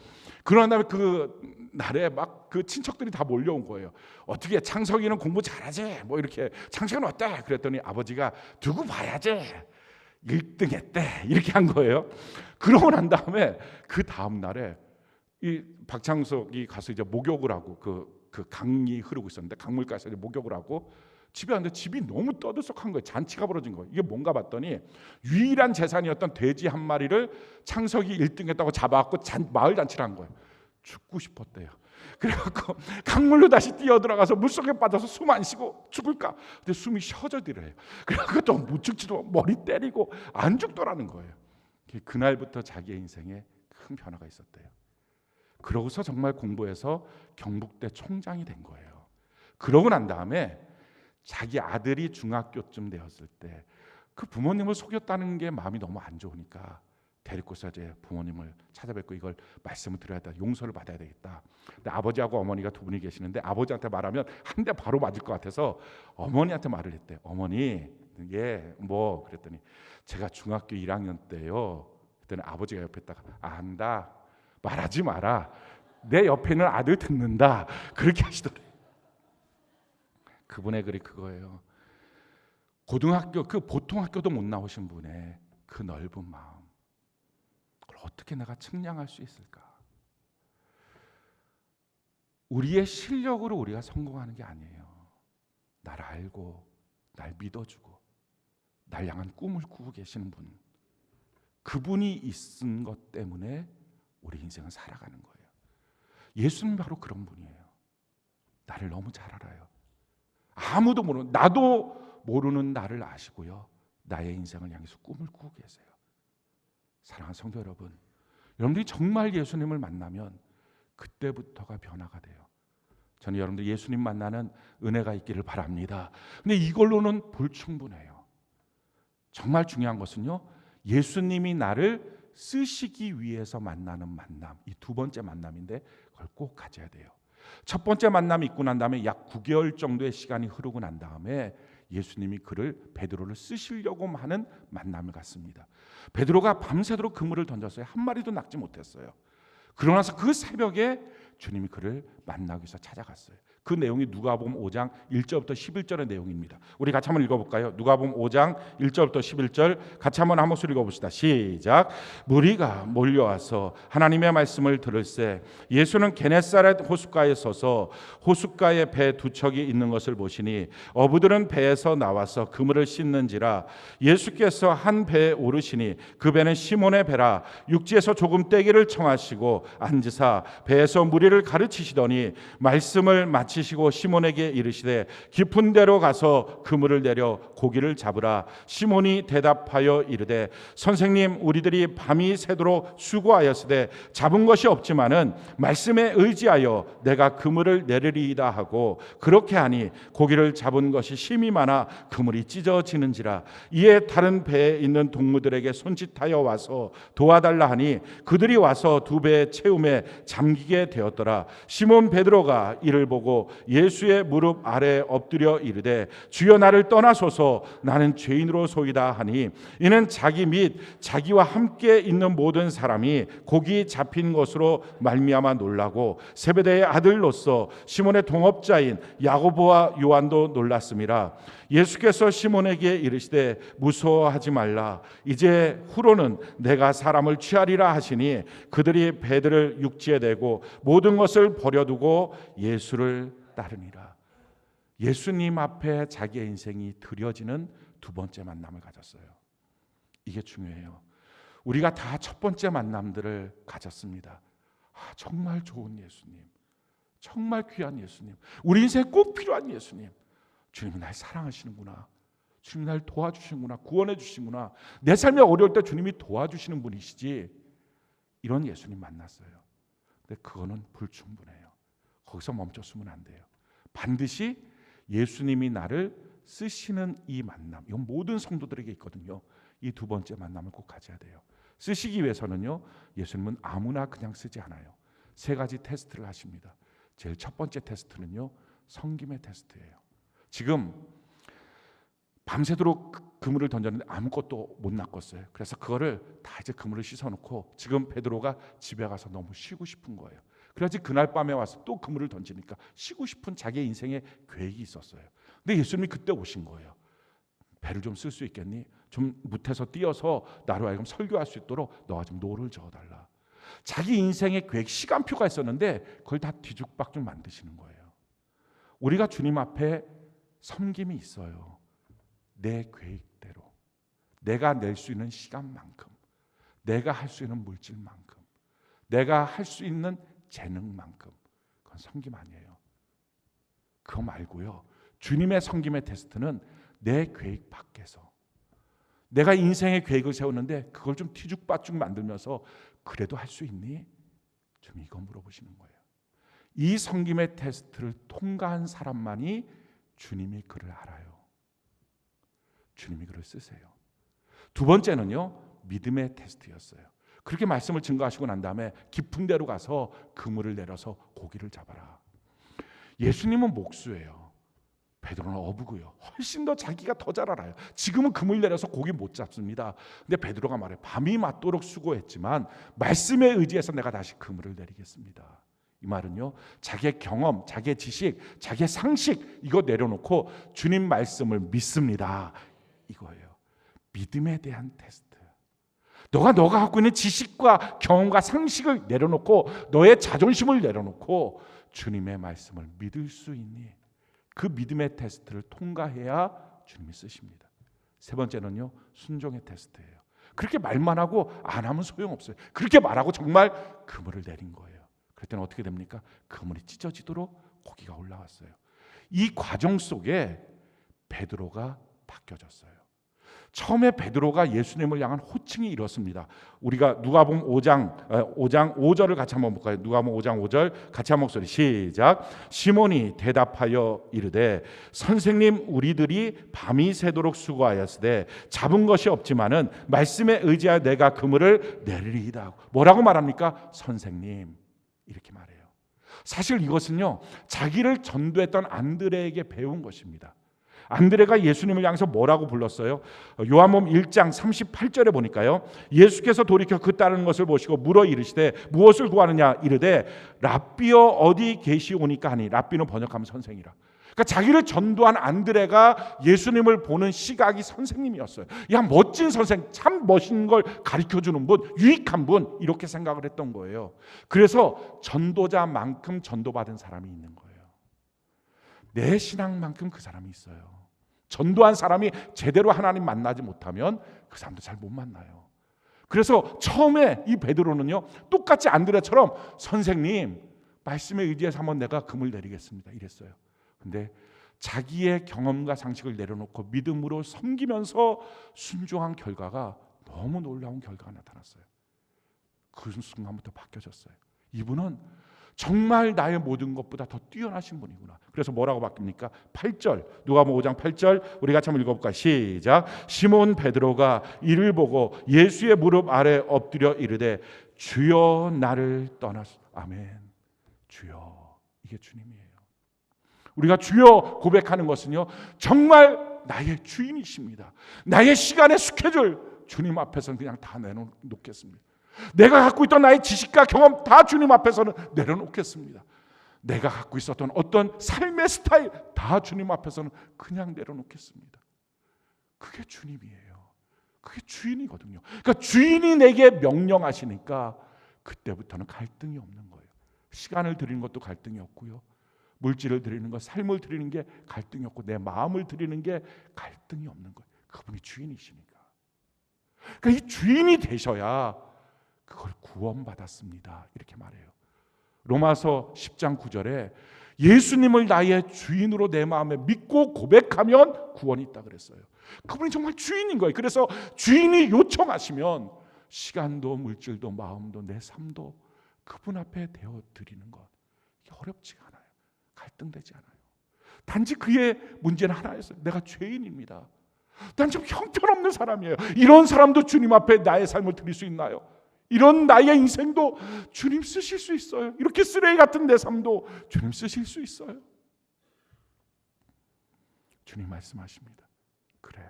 그런 다음에 그 날에 막 그 친척들이 다 몰려온 거예요. 어떻게 창석이는 공부 잘하지? 뭐 이렇게 창석이는 어때? 그랬더니 아버지가 두고 봐야지. 1등 했대. 이렇게 한 거예요. 그러고 난 다음에 그 다음 날에 이 박창석이 가서 이제 목욕을 하고 그 강이 흐르고 있었는데 강물가에서 목욕을 하고 집에 왔는데 집이 너무 떠들썩한 거예요. 잔치가 벌어진 거예요. 이게 뭔가 봤더니 유일한 재산이었던 돼지 한 마리를 창석이 1등했다고 잡아갖고 마을 잔치를 한 거예요. 죽고 싶었대요. 그래갖고 강물로 다시 뛰어들어가서 물속에 빠져서 숨 안 쉬고 죽을까? 근데 숨이 쉬어져들어요. 그래갖고 또 못 죽지도 머리 때리고 안 죽더라는 거예요. 그날부터 자기의 인생에 큰 변화가 있었대요. 그러고서 정말 공부해서 경북대 총장이 된 거예요. 그러고 난 다음에 자기 아들이 중학교쯤 되었을 때 그 부모님을 속였다는 게 마음이 너무 안 좋으니까 데리고서 이제 부모님을 찾아뵙고 이걸 말씀을 드려야 돼, 용서를 받아야 되겠다. 근데 아버지하고 어머니가 두 분이 계시는데 아버지한테 말하면 한 대 바로 맞을 것 같아서 어머니한테 말을 했대. 어머니, 뭐 그랬더니 제가 중학교 1학년 때요. 그랬더니 아버지가 옆에 있다가 안다. 말하지 마라. 내 옆에 있는 아들 듣는다. 그렇게 하시더래요. 그분의 글이 그거예요. 고등학교 그 보통 학교도 못 나오신 분의 그 넓은 마음, 그걸 어떻게 내가 측량할 수 있을까? 우리의 실력으로 우리가 성공하는 게 아니에요. 날 알고 날 믿어주고 날 향한 꿈을 꾸고 계시는 분, 그분이 있은 것 때문에 우리 인생은 살아가는 거예요. 예수님 바로 그런 분이에요. 나를 너무 잘 알아요. 아무도 모르는, 나도 모르는 나를 아시고요, 나의 인생을 향해서 꿈을 꾸고 계세요. 사랑하는 성도 여러분, 여러분들이 정말 예수님을 만나면 그때부터가 변화가 돼요. 저는 여러분들 예수님 만나는 은혜가 있기를 바랍니다. 근데 이걸로는 불충분해요. 정말 중요한 것은요, 예수님이 나를 쓰시기 위해서 만나는 만남, 이 두 번째 만남인데 그걸 꼭 가져야 돼요. 첫 번째 만남이 있고 난 다음에 약 9개월 정도의 시간이 흐르고 난 다음에 예수님이 그를, 베드로를 쓰시려고 하는 만남을 갖습니다. 베드로가 밤새도록 그물을 던졌어요. 한 마리도 낚지 못했어요. 그러고 나서 그 새벽에 주님이 그를 만나기 위해서 찾아갔어요. 그 내용이 누가복음 5장 1절부터 11절의 내용입니다. 우리 같이 한번 읽어볼까요? 누가복음 5장 1절부터 11절 같이 한번 한 목소리 읽어봅시다. 시작. 무리가 몰려와서 하나님의 말씀을 들을새 예수는 게네사렛 호숫가에 서서 호숫가에 배 두 척이 있는 것을 보시니 어부들은 배에서 나와서 그물을 씻는지라. 예수께서 한 배에 오르시니 그 배는 시몬의 배라. 육지에서 조금 떼기를 청하시고 앉으사 배에서 무리를 가르치시더니 말씀을 마치 마치시고 시몬에게 이르시되 깊은 데로 가서 그물을 내려 고기를 잡으라. 시몬이 대답하여 이르되 선생님, 우리들이 밤이 새도록 수고하였으되 잡은 것이 없지만은 말씀에 의지하여 내가 그물을 내리리이다 하고, 그렇게 하니 고기를 잡은 것이 심히 많아 그물이 찢어지는지라. 이에 다른 배에 있는 동무들에게 손짓하여 와서 도와달라 하니 그들이 와서 두 배의 채움에 잠기게 되었더라. 시몬 베드로가 이를 보고 예수의 무릎 아래 엎드려 이르되 주여, 나를 떠나소서, 나는 죄인으로소이다 하니, 이는 자기 및 자기와 함께 있는 모든 사람이 고기 잡힌 것으로 말미암아 놀라고 세베대의 아들로서 시몬의 동업자인 야고보와 요한도 놀랐음이라. 예수께서 시몬에게 이르시되 무서워하지 말라. 이제 후로는 내가 사람을 취하리라 하시니 그들이 배들을 육지에 대고 모든 것을 버려두고 예수를 따르니라. 예수님 앞에 자기의 인생이 드려지는 두 번째 만남을 가졌어요. 이게 중요해요. 우리가 다 첫 번째 만남들을 가졌습니다. 정말 좋은 예수님, 정말 귀한 예수님, 우리 인생에 꼭 필요한 예수님. 주님이 날 사랑하시는구나, 주님이 날 도와주시는구나, 구원해 주시는구나, 내 삶이 어려울 때 주님이 도와주시는 분이시지. 이런 예수님 만났어요. 근데 그거는 불충분해요. 거기서 멈췄으면 안 돼요. 반드시 예수님이 나를 쓰시는 이 만남, 이건 모든 성도들에게 있거든요. 이 두 번째 만남을 꼭 가져야 돼요. 쓰시기 위해서는요, 예수님은 아무나 그냥 쓰지 않아요. 세 가지 테스트를 하십니다. 제일 첫 번째 테스트는요, 섬김의 테스트예요. 지금 밤새도록 그물을 던졌는데 아무것도 못 낚았어요. 그래서 그거를 다 이제 그물을 씻어놓고 지금 베드로가 집에 가서 너무 쉬고 싶은 거예요. 그래야지 그날 밤에 와서 또 그물을 던지니까 쉬고 싶은 자기의 인생의 계획이 있었어요. 근데 예수님이 그때 오신 거예요. 배를 좀 쓸 수 있겠니? 좀 무태서 띄어서 나로 하여금 설교할 수 있도록 너가 좀 노를 저어달라. 자기 인생의 계획, 시간표가 있었는데 그걸 다 뒤죽박죽 만드시는 거예요. 우리가 주님 앞에 섬김이 있어요. 내 계획대로, 내가 낼 수 있는 시간만큼, 내가 할 수 있는 물질만큼, 내가 할 수 있는 재능만큼. 그건 섬김 아니에요. 그거 말고요, 주님의 섬김의 테스트는 내 계획 밖에서, 내가 인생의 계획을 세우는데 그걸 좀 뒤죽박죽 만들면서 그래도 할 수 있니? 좀 이거 물어보시는 거예요. 이 섬김의 테스트를 통과한 사람만이 주님이 그를 알아요. 주님이 그를 쓰세요. 두 번째는요, 믿음의 테스트였어요. 그렇게 말씀을 증거하시고 난 다음에 깊은 데로 가서 그물을 내려서 고기를 잡아라. 예수님은 목수예요. 베드로는 어부고요. 훨씬 더 자기가 더 잘 알아요. 지금은 그물 내려서 고기 못 잡습니다. 근데 베드로가 말해요. 밤이 맞도록 수고했지만 말씀에 의지해서 내가 다시 그물을 내리겠습니다. 이 말은요, 자기의 경험, 자기의 지식, 자기의 상식 이거 내려놓고 주님 말씀을 믿습니다, 이거예요. 믿음에 대한 테스트. 너가 갖고 있는 지식과 경험과 상식을 내려놓고 너의 자존심을 내려놓고 주님의 말씀을 믿을 수 있니? 그 믿음의 테스트를 통과해야 주님이 쓰십니다. 세 번째는요, 순종의 테스트예요. 그렇게 말만 하고 안 하면 소용없어요. 그렇게 말하고 정말 그물을 내린 거예요. 그럴 때는 어떻게 됩니까? 그물이 찢어지도록 고기가 올라왔어요. 이 과정 속에 베드로가 바뀌어졌어요. 처음에 베드로가 예수님을 향한 호칭이 이렇습니다. 우리가 누가복음 5장 5절을 같이 한번 볼까요? 누가복음 5장 5절 같이 한 목소리 시작. 시몬이 대답하여 이르되 선생님, 우리들이 밤이 새도록 수고하였으되 잡은 것이 없지만은 말씀에 의지하여 내가 그물을 내리리이다. 뭐라고 말합니까? 선생님, 이렇게 말해요. 사실 이것은요, 자기를 전도했던 안드레에게 배운 것입니다. 안드레가 예수님을 향해서 뭐라고 불렀어요? 요한복음 1장 38절에 보니까요, 예수께서 돌이켜 그 따르는 것을 보시고 물어 이르시되 무엇을 구하느냐 이르되 랍비여 어디 계시오니까 하니, 랍비는 번역하면 선생이라. 그러니까 자기를 전도한 안드레가 예수님을 보는 시각이 선생님이었어요. 야, 멋진 선생, 참 멋있는 걸 가르쳐주는 분, 유익한 분, 이렇게 생각을 했던 거예요. 그래서 전도자만큼 전도받은 사람이 있는 거예요. 내 신앙만큼 그 사람이 있어요. 전도한 사람이 제대로 하나님 만나지 못하면 그 사람도 잘 못 만나요. 그래서 처음에 이 베드로는요, 똑같이 안드레처럼 선생님, 말씀에 의지해서 한번 내가 금을 내리겠습니다 이랬어요. 근데 자기의 경험과 상식을 내려놓고 믿음으로 섬기면서 순종한 결과가 너무 놀라운 결과가 나타났어요. 그 순간부터 바뀌어졌어요. 이분은 정말 나의 모든 것보다 더 뛰어나신 분이구나. 그래서 뭐라고 바뀝니까? 8절, 누가복음 5장 8절 우리 같이 한번 읽어볼까요? 시작. 시몬 베드로가 이를 보고 예수의 무릎 아래 엎드려 이르되 주여 나를 떠나소서. 아멘. 주여. 이게 주님이에요. 우리가 주여 고백하는 것은요, 정말 나의 주인이십니다. 나의 시간의 스케줄 주님 앞에서는 그냥 다 내려놓겠습니다. 내가 갖고 있던 나의 지식과 경험 다 주님 앞에서는 내려놓겠습니다. 내가 갖고 있었던 어떤 삶의 스타일 다 주님 앞에서는 그냥 내려놓겠습니다. 그게 주님이에요. 그게 주인이거든요. 그러니까 주인이 내게 명령하시니까 그때부터는 갈등이 없는 거예요. 시간을 드리는 것도 갈등이 없고요. 물질을 드리는 것, 삶을 드리는 게 갈등이 없고 내 마음을 드리는 게 갈등이 없는 거예요. 그분이 주인이시니까. 그러니까 이 주인이 되셔야 그걸 구원받았습니다. 이렇게 말해요. 로마서 10장 9절에 예수님을 나의 주인으로 내 마음에 믿고 고백하면 구원이 있다 그랬어요. 그분이 정말 주인인 거예요. 그래서 주인이 요청하시면 시간도 물질도 마음도 내 삶도 그분 앞에 대어 드리는 것, 이게 어렵지가 않아요. 갈등되지 않아요. 단지 그의 문제는 하나였어요. 내가 죄인입니다. 난 좀 형편없는 사람이에요. 이런 사람도 주님 앞에 나의 삶을 드릴 수 있나요? 이런 나의 인생도 주님 쓰실 수 있어요. 이렇게 쓰레기 같은 내 삶도 주님 쓰실 수 있어요. 주님 말씀하십니다. 그래,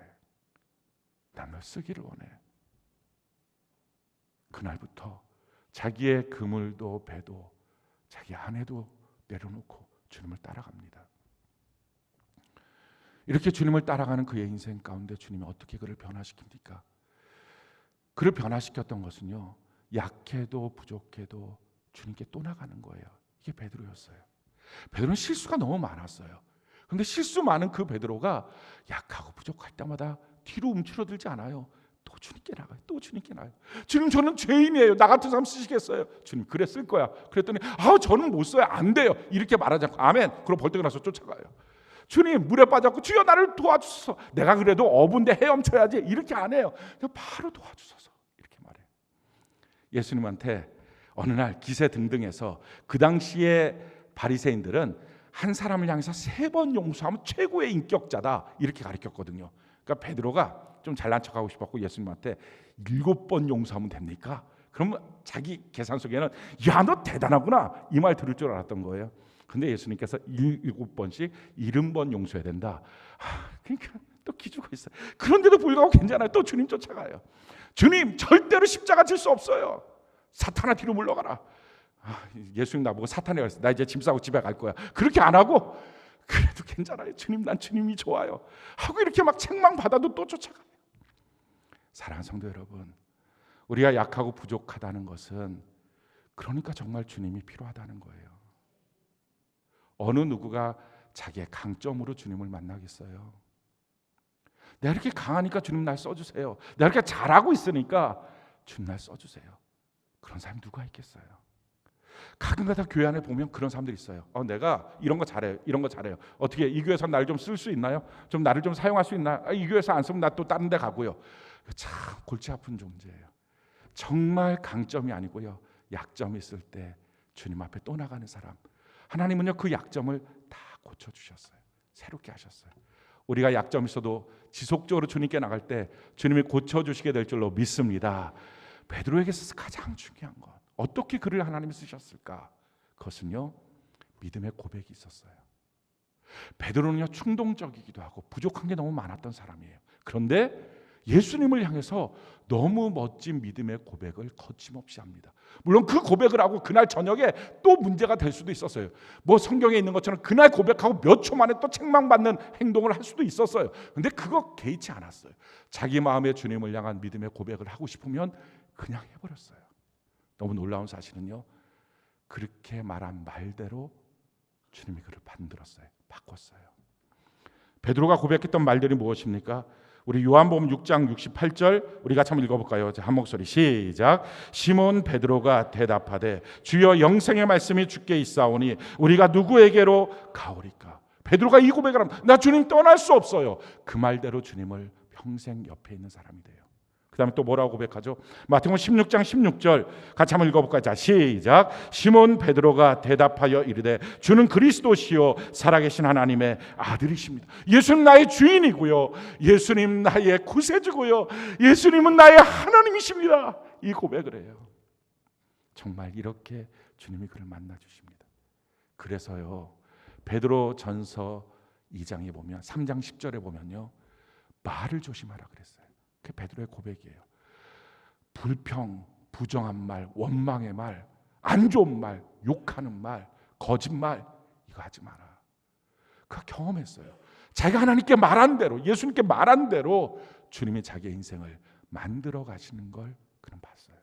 난 널 쓰기를 원해. 그날부터 자기의 그물도 배도 자기 아내도 내려놓고 주님을 따라갑니다. 이렇게 주님을 따라가는 그의 인생 가운데 주님이 어떻게 그를 변화시킵니까? 그를 변화시켰던 것은요, 약해도 부족해도 주님께 또 나가는 거예요. 이게 베드로였어요. 베드로는 실수가 너무 많았어요. 그런데 실수 많은 그 베드로가 약하고 부족할 때마다 뒤로 움츠러들지 않아요. 또 주님께 나가요. 또 주님께 나가요. 주님, 저는 죄인이에요. 나 같은 사람 쓰시겠어요? 주님, 그래 쓸 거야. 그랬더니 저는 못 써요. 안 돼요. 이렇게 말하지 않고 아멘. 그럼 벌떡 일어나서 쫓아가요. 주님, 물에 빠졌고 주여 나를 도와주소서. 내가 그래도 어부인데 헤엄쳐야지. 이렇게 안 해요. 그냥 바로 도와주소서. 이렇게 말해요. 예수님한테 어느 날 기세등등해서 그 당시에 바리새인들은 한 사람을 향해서 3번 용서하면 최고의 인격자다 이렇게 가르쳤거든요. 그러니까 베드로가 좀 잘난 척하고 싶었고 예수님한테 7번 용서하면 됩니까? 그러면 자기 계산 속에는 야, 너 대단하구나 이 말 들을 줄 알았던 거예요. 근데 예수님께서 7번씩 70번 용서해야 된다. 그러니까 또 기죽어 있어요. 그런데도 불구하고 괜찮아요. 또 주님 쫓아가요. 주님, 절대로 십자가 질 수 없어요. 사탄아 뒤로 물러가라. 예수님 나보고 사탄이라고 했어요. 나 이제 짐 싸고 집에 갈 거야. 그렇게 안 하고 그래도 괜찮아요. 주님, 난 주님이 좋아요 하고 이렇게 막 책망받아도 또 쫓아가요. 사랑하는 성도 여러분, 우리가 약하고 부족하다는 것은 그러니까 정말 주님이 필요하다는 거예요. 어느 누구가 자기의 강점으로 주님을 만나겠어요? 내가 이렇게 강하니까 주님 날 써주세요. 내가 이렇게 잘하고 있으니까 주님 날 써주세요. 그런 사람이 누가 있겠어요? 가끔가다 교회 안에 보면 그런 사람들이 있어요. 내가 이런 거 잘해요. 이런 거 잘해요. 어떻게 이 교회에서 날 좀 쓸 수 있나요? 좀 나를 좀 사용할 수 있나? 이 교회에서 안 쓰면 나 또 다른 데 가고요. 참 골치 아픈 존재예요. 정말 강점이 아니고요, 약점이 있을 때 주님 앞에 또 나가는 사람. 하나님은요, 그 약점을 다 고쳐주셨어요. 새롭게 하셨어요. 우리가 약점이 있어도 지속적으로 주님께 나갈 때 주님이 고쳐주시게 될 줄로 믿습니다. 베드로에게 있어서 가장 중요한 것, 어떻게 그를 하나님이 쓰셨을까? 그것은요, 믿음의 고백이 있었어요. 베드로는요, 충동적이기도 하고 부족한 게 너무 많았던 사람이에요. 그런데 예수님을 향해서 너무 멋진 믿음의 고백을 거침없이 합니다. 물론 그 고백을 하고 그날 저녁에 또 문제가 될 수도 있었어요. 뭐 성경에 있는 것처럼 그날 고백하고 몇 초 만에 또 책망받는 행동을 할 수도 있었어요. 근데 그거 개의치 않았어요. 자기 마음의 주님을 향한 믿음의 고백을 하고 싶으면 그냥 해버렸어요. 너무 놀라운 사실은요, 그렇게 말한 말대로 주님이 그를 만들었어요. 바꿨어요. 베드로가 고백했던 말들이 무엇입니까? 우리 요한복음 6장 68절 우리 같이 한번 읽어볼까요? 한 목소리 시작. 시몬 베드로가 대답하되 주여 영생의 말씀이 주께 있사오니 우리가 누구에게로 가오리까? 베드로가 이 고백을 하면 나 주님 떠날 수 없어요. 그 말대로 주님을 평생 옆에 있는 사람이 돼요. 그 다음에 또 뭐라고 고백하죠? 마태복음 16장 16절 같이 한번 읽어볼까요? 자 시작. 시몬 베드로가 대답하여 이르되 주는 그리스도시요 살아계신 하나님의 아들이십니다. 예수님 나의 주인이고요, 예수님 나의 구세주고요, 예수님은 나의 하나님이십니다. 이 고백을 해요. 정말 이렇게 주님이 그를 만나 주십니다. 그래서요 베드로 전서 2장에 보면 3장 10절에 보면요 말을 조심하라 그랬어요. 그게 베드로의 고백이에요. 불평, 부정한 말, 원망의 말, 안 좋은 말, 욕하는 말, 거짓말 이거 하지 마라. 그가 경험했어요. 자기가 하나님께 말한 대로, 예수님께 말한 대로 주님이 자기의 인생을 만들어 가시는 걸 그는 봤어요.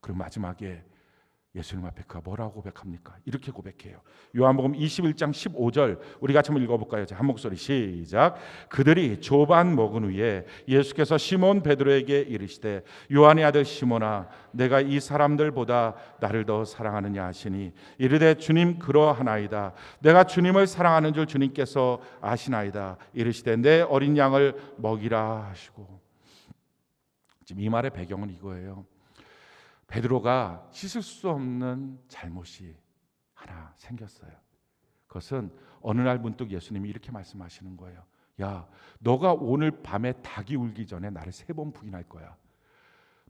그리고 마지막에 예수님 앞에 그가 뭐라고 고백합니까? 이렇게 고백해요. 요한복음 21장 15절 우리 같이 한번 읽어볼까요? 한 목소리 시작. 그들이 조반 먹은 후에 예수께서 시몬 베드로에게 이르시되 요한의 아들 시몬아 내가 이 사람들보다 나를 더 사랑하느냐 하시니 이르되 주님 그러하나이다. 내가 주님을 사랑하는 줄 주님께서 아시나이다. 이르시되 내 어린 양을 먹이라 하시고. 지금 이 말의 배경은 이거예요. 베드로가 씻을 수 없는 잘못이 하나 생겼어요. 그것은 어느 날 문득 예수님이 이렇게 말씀하시는 거예요. 야, 너가 오늘 밤에 닭이 울기 전에 나를 3번 부인할 거야.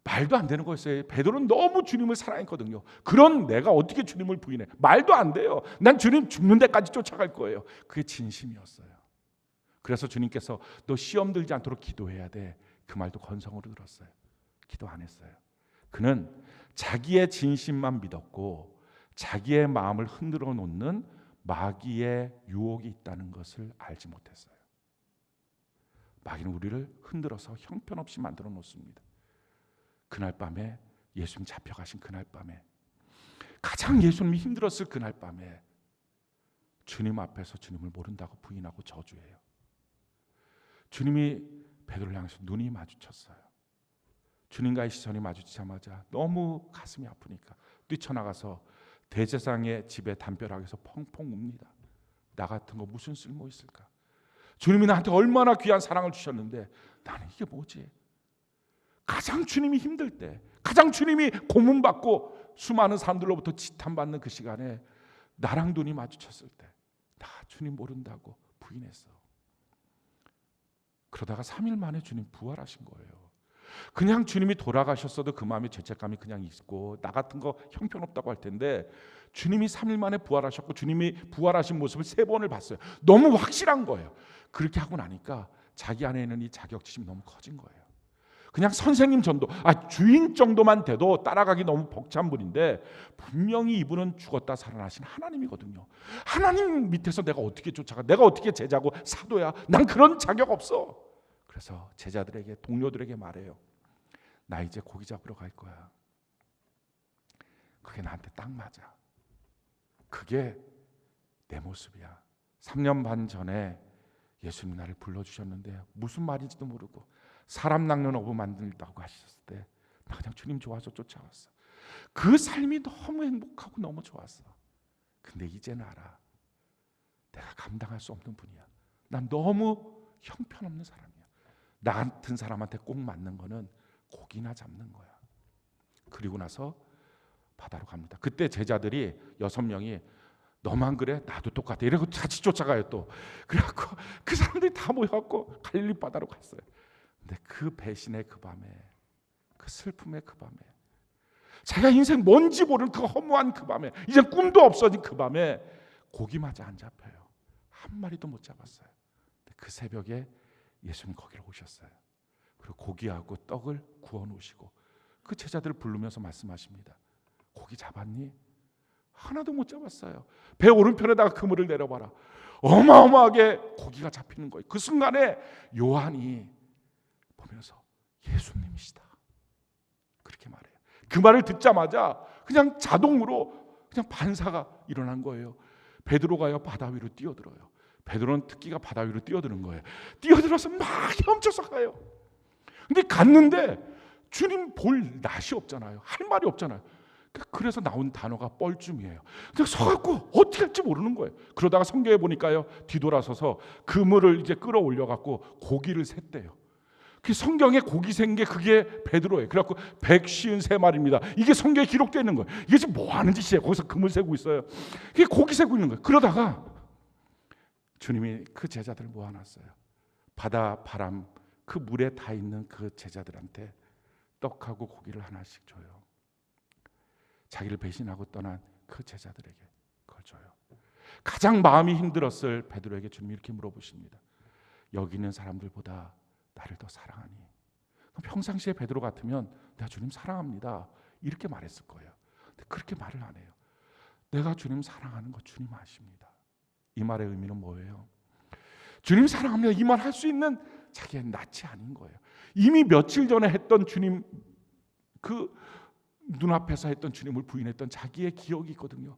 말도 안 되는 거였어요. 베드로는 너무 주님을 사랑했거든요. 그런 내가 어떻게 주님을 부인해? 말도 안 돼요. 난 주님 죽는 데까지 쫓아갈 거예요. 그게 진심이었어요. 그래서 주님께서 너 시험 들지 않도록 기도해야 돼. 그 말도 건성으로 들었어요. 기도 안 했어요. 그는 자기의 진심만 믿었고 자기의 마음을 흔들어 놓는 마귀의 유혹이 있다는 것을 알지 못했어요. 마귀는 우리를 흔들어서 형편없이 만들어 놓습니다. 그날 밤에 예수님 잡혀가신 그날 밤에 가장 예수님이 힘들었을 그날 밤에 주님 앞에서 주님을 모른다고 부인하고 저주해요. 주님이 베드로를 향해서 눈이 마주쳤어요. 주님과의 시선이 마주치자마자 너무 가슴이 아프니까 뛰쳐나가서 대제사장의 집에 담벼락에서 펑펑 웁니다. 나 같은 거 무슨 쓸모 있을까? 주님이 나한테 얼마나 귀한 사랑을 주셨는데 나는 이게 뭐지? 가장 주님이 힘들 때, 가장 주님이 고문받고 수많은 사람들로부터 지탄받는 그 시간에 나랑 눈이 마주쳤을 때 나 주님 모른다고 부인했어. 그러다가 3일 만에 주님 부활하신 거예요. 그냥 주님이 돌아가셨어도 그 마음에 죄책감이 그냥 있고 나 같은 거 형편없다고 할 텐데 주님이 3일 만에 부활하셨고 주님이 부활하신 모습을 3번을 봤어요. 너무 확실한 거예요. 그렇게 하고 나니까 자기 안에 있는 이 자격지심이 너무 커진 거예요. 그냥 선생님 정도, 주인 정도만 돼도 따라가기 너무 벅찬 분인데 분명히 이분은 죽었다 살아나신 하나님이거든요. 하나님 밑에서 내가 어떻게 쫓아가? 내가 어떻게 제자고 사도야? 난 그런 자격 없어. 그래서 제자들에게, 동료들에게 말해요. 나 이제 고기 잡으러 갈 거야. 그게 나한테 딱 맞아. 그게 내 모습이야. 3년 반 전에 예수님 나를 불러주셨는데 무슨 말인지도 모르고 사람 낚는 어부 만들다고 하셨을 때 나 그냥 주님 좋아서 쫓아왔어. 그 삶이 너무 행복하고 너무 좋았어. 근데 이제는 알아. 내가 감당할 수 없는 분이야. 난 너무 형편없는 사람이야. 나 같은 사람한테 꼭 맞는 거는 고기나 잡는 거야. 그리고 나서 바다로 갑니다. 그때 제자들이 6명이 너만 그래? 나도 똑같아. 이러고 같이 쫓아가요 또. 그래갖고 그 사람들이 다 모여갖고 갈릴리 바다로 갔어요. 근데 그 배신의 그 밤에, 그 슬픔의 그 밤에, 자기가 인생 뭔지 모르는 그 허무한 그 밤에, 이제 꿈도 없어진 그 밤에 고기마저 안 잡혀요. 한 마리도 못 잡았어요. 근데 그 새벽에 예수님 거기로 오셨어요. 그리고 고기하고 떡을 구워 놓으시고 그 제자들을 부르면서 말씀하십니다. 고기 잡았니? 하나도 못 잡았어요. 배 오른편에다가 그물을 내려봐라. 어마어마하게 고기가 잡히는 거예요. 그 순간에 요한이 보면서 예수님이시다 그렇게 말해요. 그 말을 듣자마자 그냥 자동으로 그냥 반사가 일어난 거예요. 베드로가요 바다 위로 뛰어들어요. 베드로는 특기가 바다 위로 뛰어드는 거예요. 뛰어들어서 막 헤엄쳐서 가요. 근데 갔는데 주님 볼 낯이 없잖아요. 할 말이 없잖아요. 그래서 나온 단어가 뻘쭘이에요. 그냥 서갖고 어떻게 할지 모르는 거예요. 그러다가 성경에 보니까요, 뒤돌아서서 그물을 이제 끌어올려 갖고 고기를 샜대요. 그 성경에 고기 센 게 그게 베드로예요. 그래갖고 153마리입니다. 이게 성경에 기록되어 있는 거예요. 이게 지금 뭐 하는 짓이에요? 거기서 그물 세고 있어요. 이게 고기 세고 있는 거예요. 그러다가 주님이 그 제자들을 모아놨어요. 바다 바람 그 물에 다 있는 그 제자들한테 떡하고 고기를 하나씩 줘요. 자기를 배신하고 떠난 그 제자들에게 그걸 줘요. 가장 마음이 힘들었을 베드로에게 주님이 이렇게 물어보십니다. 여기 있는 사람들보다 나를 더 사랑하니? 평상시에 베드로 같으면 내가 주님 사랑합니다 이렇게 말했을 거예요. 근데 그렇게 말을 안 해요. 내가 주님 사랑하는 거 주님 아십니다. 이 말의 의미는 뭐예요? 주님 사랑합니다 이 말 할 수 있는 자기의 낯이 아닌 거예요. 이미 며칠 전에 했던 주님, 그 눈앞에서 했던 주님을 부인했던 자기의 기억이 있거든요.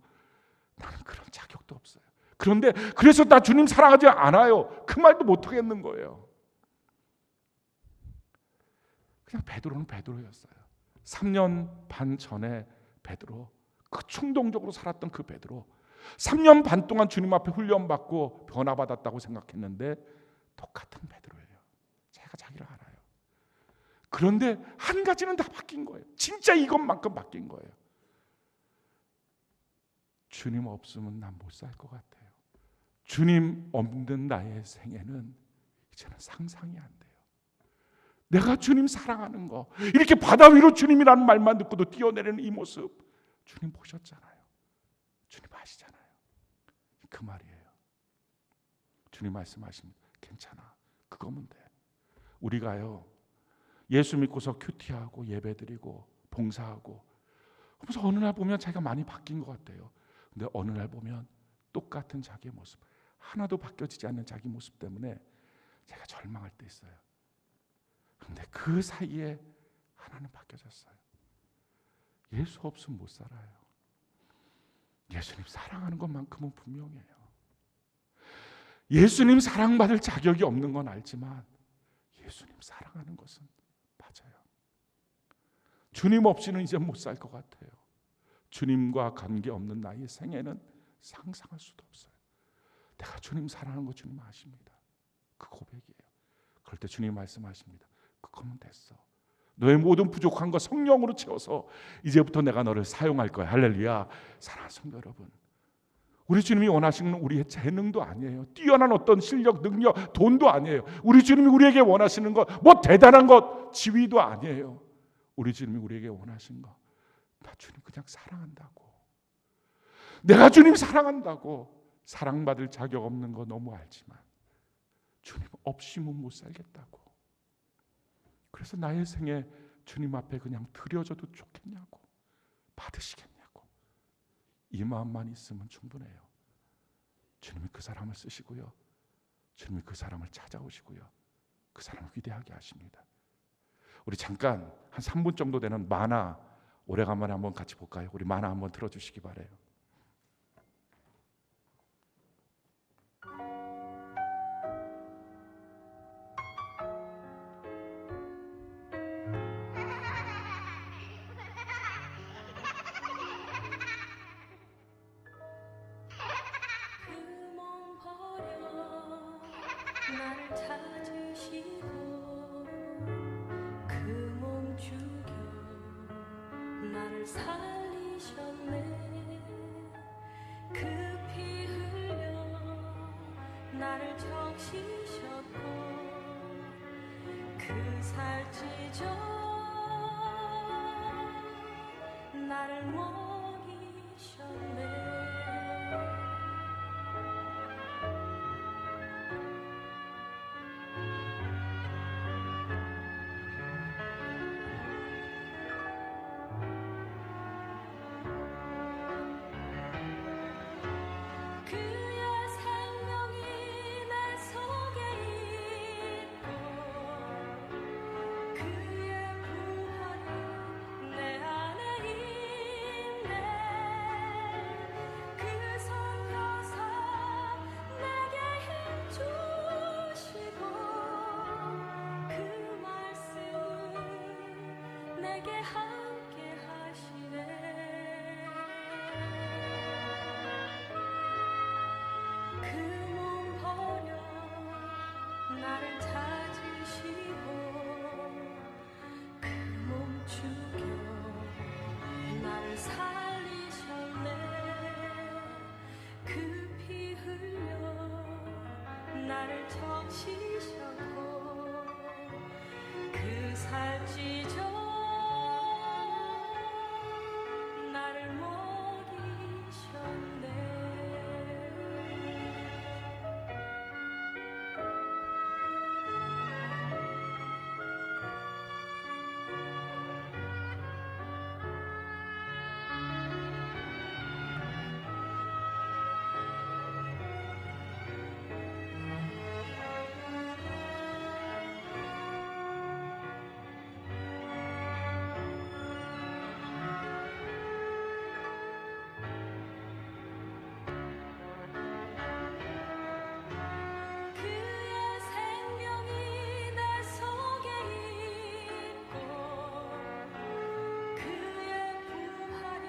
나는 그런 자격도 없어요. 그런데 그래서 나 주님 사랑하지 않아요 그 말도 못 하겠는 거예요. 그냥 베드로는 베드로였어요. 3년 반 전에 베드로, 그 충동적으로 살았던 그 베드로, 3년 반 동안 주님 앞에 훈련받고 변화받았다고 생각했는데 똑같은 베드로예요. 제가 자기를 알아요. 그런데 한 가지는 다 바뀐 거예요. 진짜 이것만큼 바뀐 거예요. 주님 없으면 난 못 살 것 같아요. 주님 없는 나의 생애는 이제는 상상이 안 돼요. 내가 주님 사랑하는 거, 이렇게 바다 위로 주님이라는 말만 듣고도 뛰어내리는 이 모습, 주님 보셨잖아요. 주님 아시잖아요. 그 말이에요. 주님 말씀하십니다. 괜찮아, 그거면 돼. 우리가요, 예수 믿고서 큐티하고 예배드리고 봉사하고 그래서 어느 날 보면 자기가 많이 바뀐 것 같아요. 근데 어느 날 보면 똑같은 자기의 모습, 하나도 바뀌어지지 않는 자기 모습 때문에 제가 절망할 때 있어요. 근데 그 사이에 하나는 바뀌어졌어요. 예수 없으면 못 살아요. 예수님 사랑하는 것만큼은 분명해요. 예수님 사랑받을 자격이 없는 건 알지만 예수님 사랑하는 것은 맞아요. 주님 없이는 이제 못 살 것 같아요. 주님과 관계없는 나의 생애는 상상할 수도 없어요. 내가 주님 사랑하는 거 주님 아십니다. 그 고백이에요. 그럴 때 주님 말씀하십니다. 그거면 됐어. 너의 모든 부족한 거 성령으로 채워서 이제부터 내가 너를 사용할 거야. 할렐루야. 사랑하는 성도 여러분, 우리 주님이 원하시는 우리의 재능도 아니에요. 뛰어난 어떤 실력, 능력, 돈도 아니에요. 우리 주님이 우리에게 원하시는 것, 뭐 대단한 것, 지위도 아니에요. 우리 주님이 우리에게 원하시는 것, 나 주님 그냥 사랑한다고. 내가 주님 사랑한다고. 사랑받을 자격 없는 거 너무 알지만 주님 없이는 못 살겠다고. 그래서 나의 생에 주님 앞에 그냥 드려져도 좋겠냐고, 받으시겠냐고. 이 마음만 있으면 충분해요. 주님이 그 사람을 쓰시고요, 주님이 그 사람을 찾아오시고요, 그 사람을 위대하게 하십니다. 우리 잠깐 한 3분 정도 되는 만화 오래간만에 한번 같이 볼까요? 우리 만화 한번 틀어주시기 바래요. 나를 찾으시고 그 몸 죽여 나를 살리셨네. 그 피 흘려 나를 적시셨고 그 살 찢어 나를 먹이셨네. 나를 찾으시고 그 몸 죽여 나를 살리셨네. 그 피 흘려 나를 적시셨고 그 살찌죠 나를 먹이셨네. 그의 생명이 내 속에 있고 그의 부활이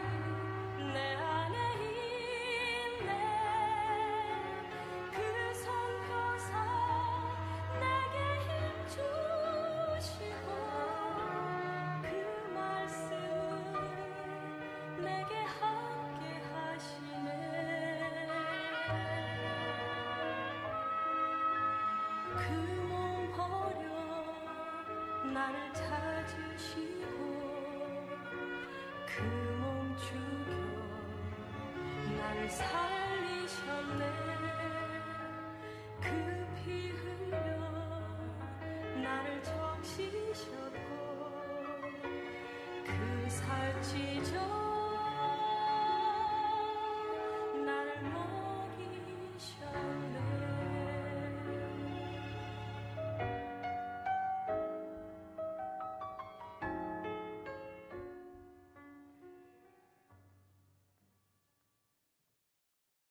내 안에 있네. 그 손 펴사 내게 힘 주시고 그 말씀을 내게 함께 하시네. 그 몸 버려 나를 찾으시고 그 몸 죽여 나를 살리셨네. 그 피 흘려 나를 적시셨고 그 살찌죠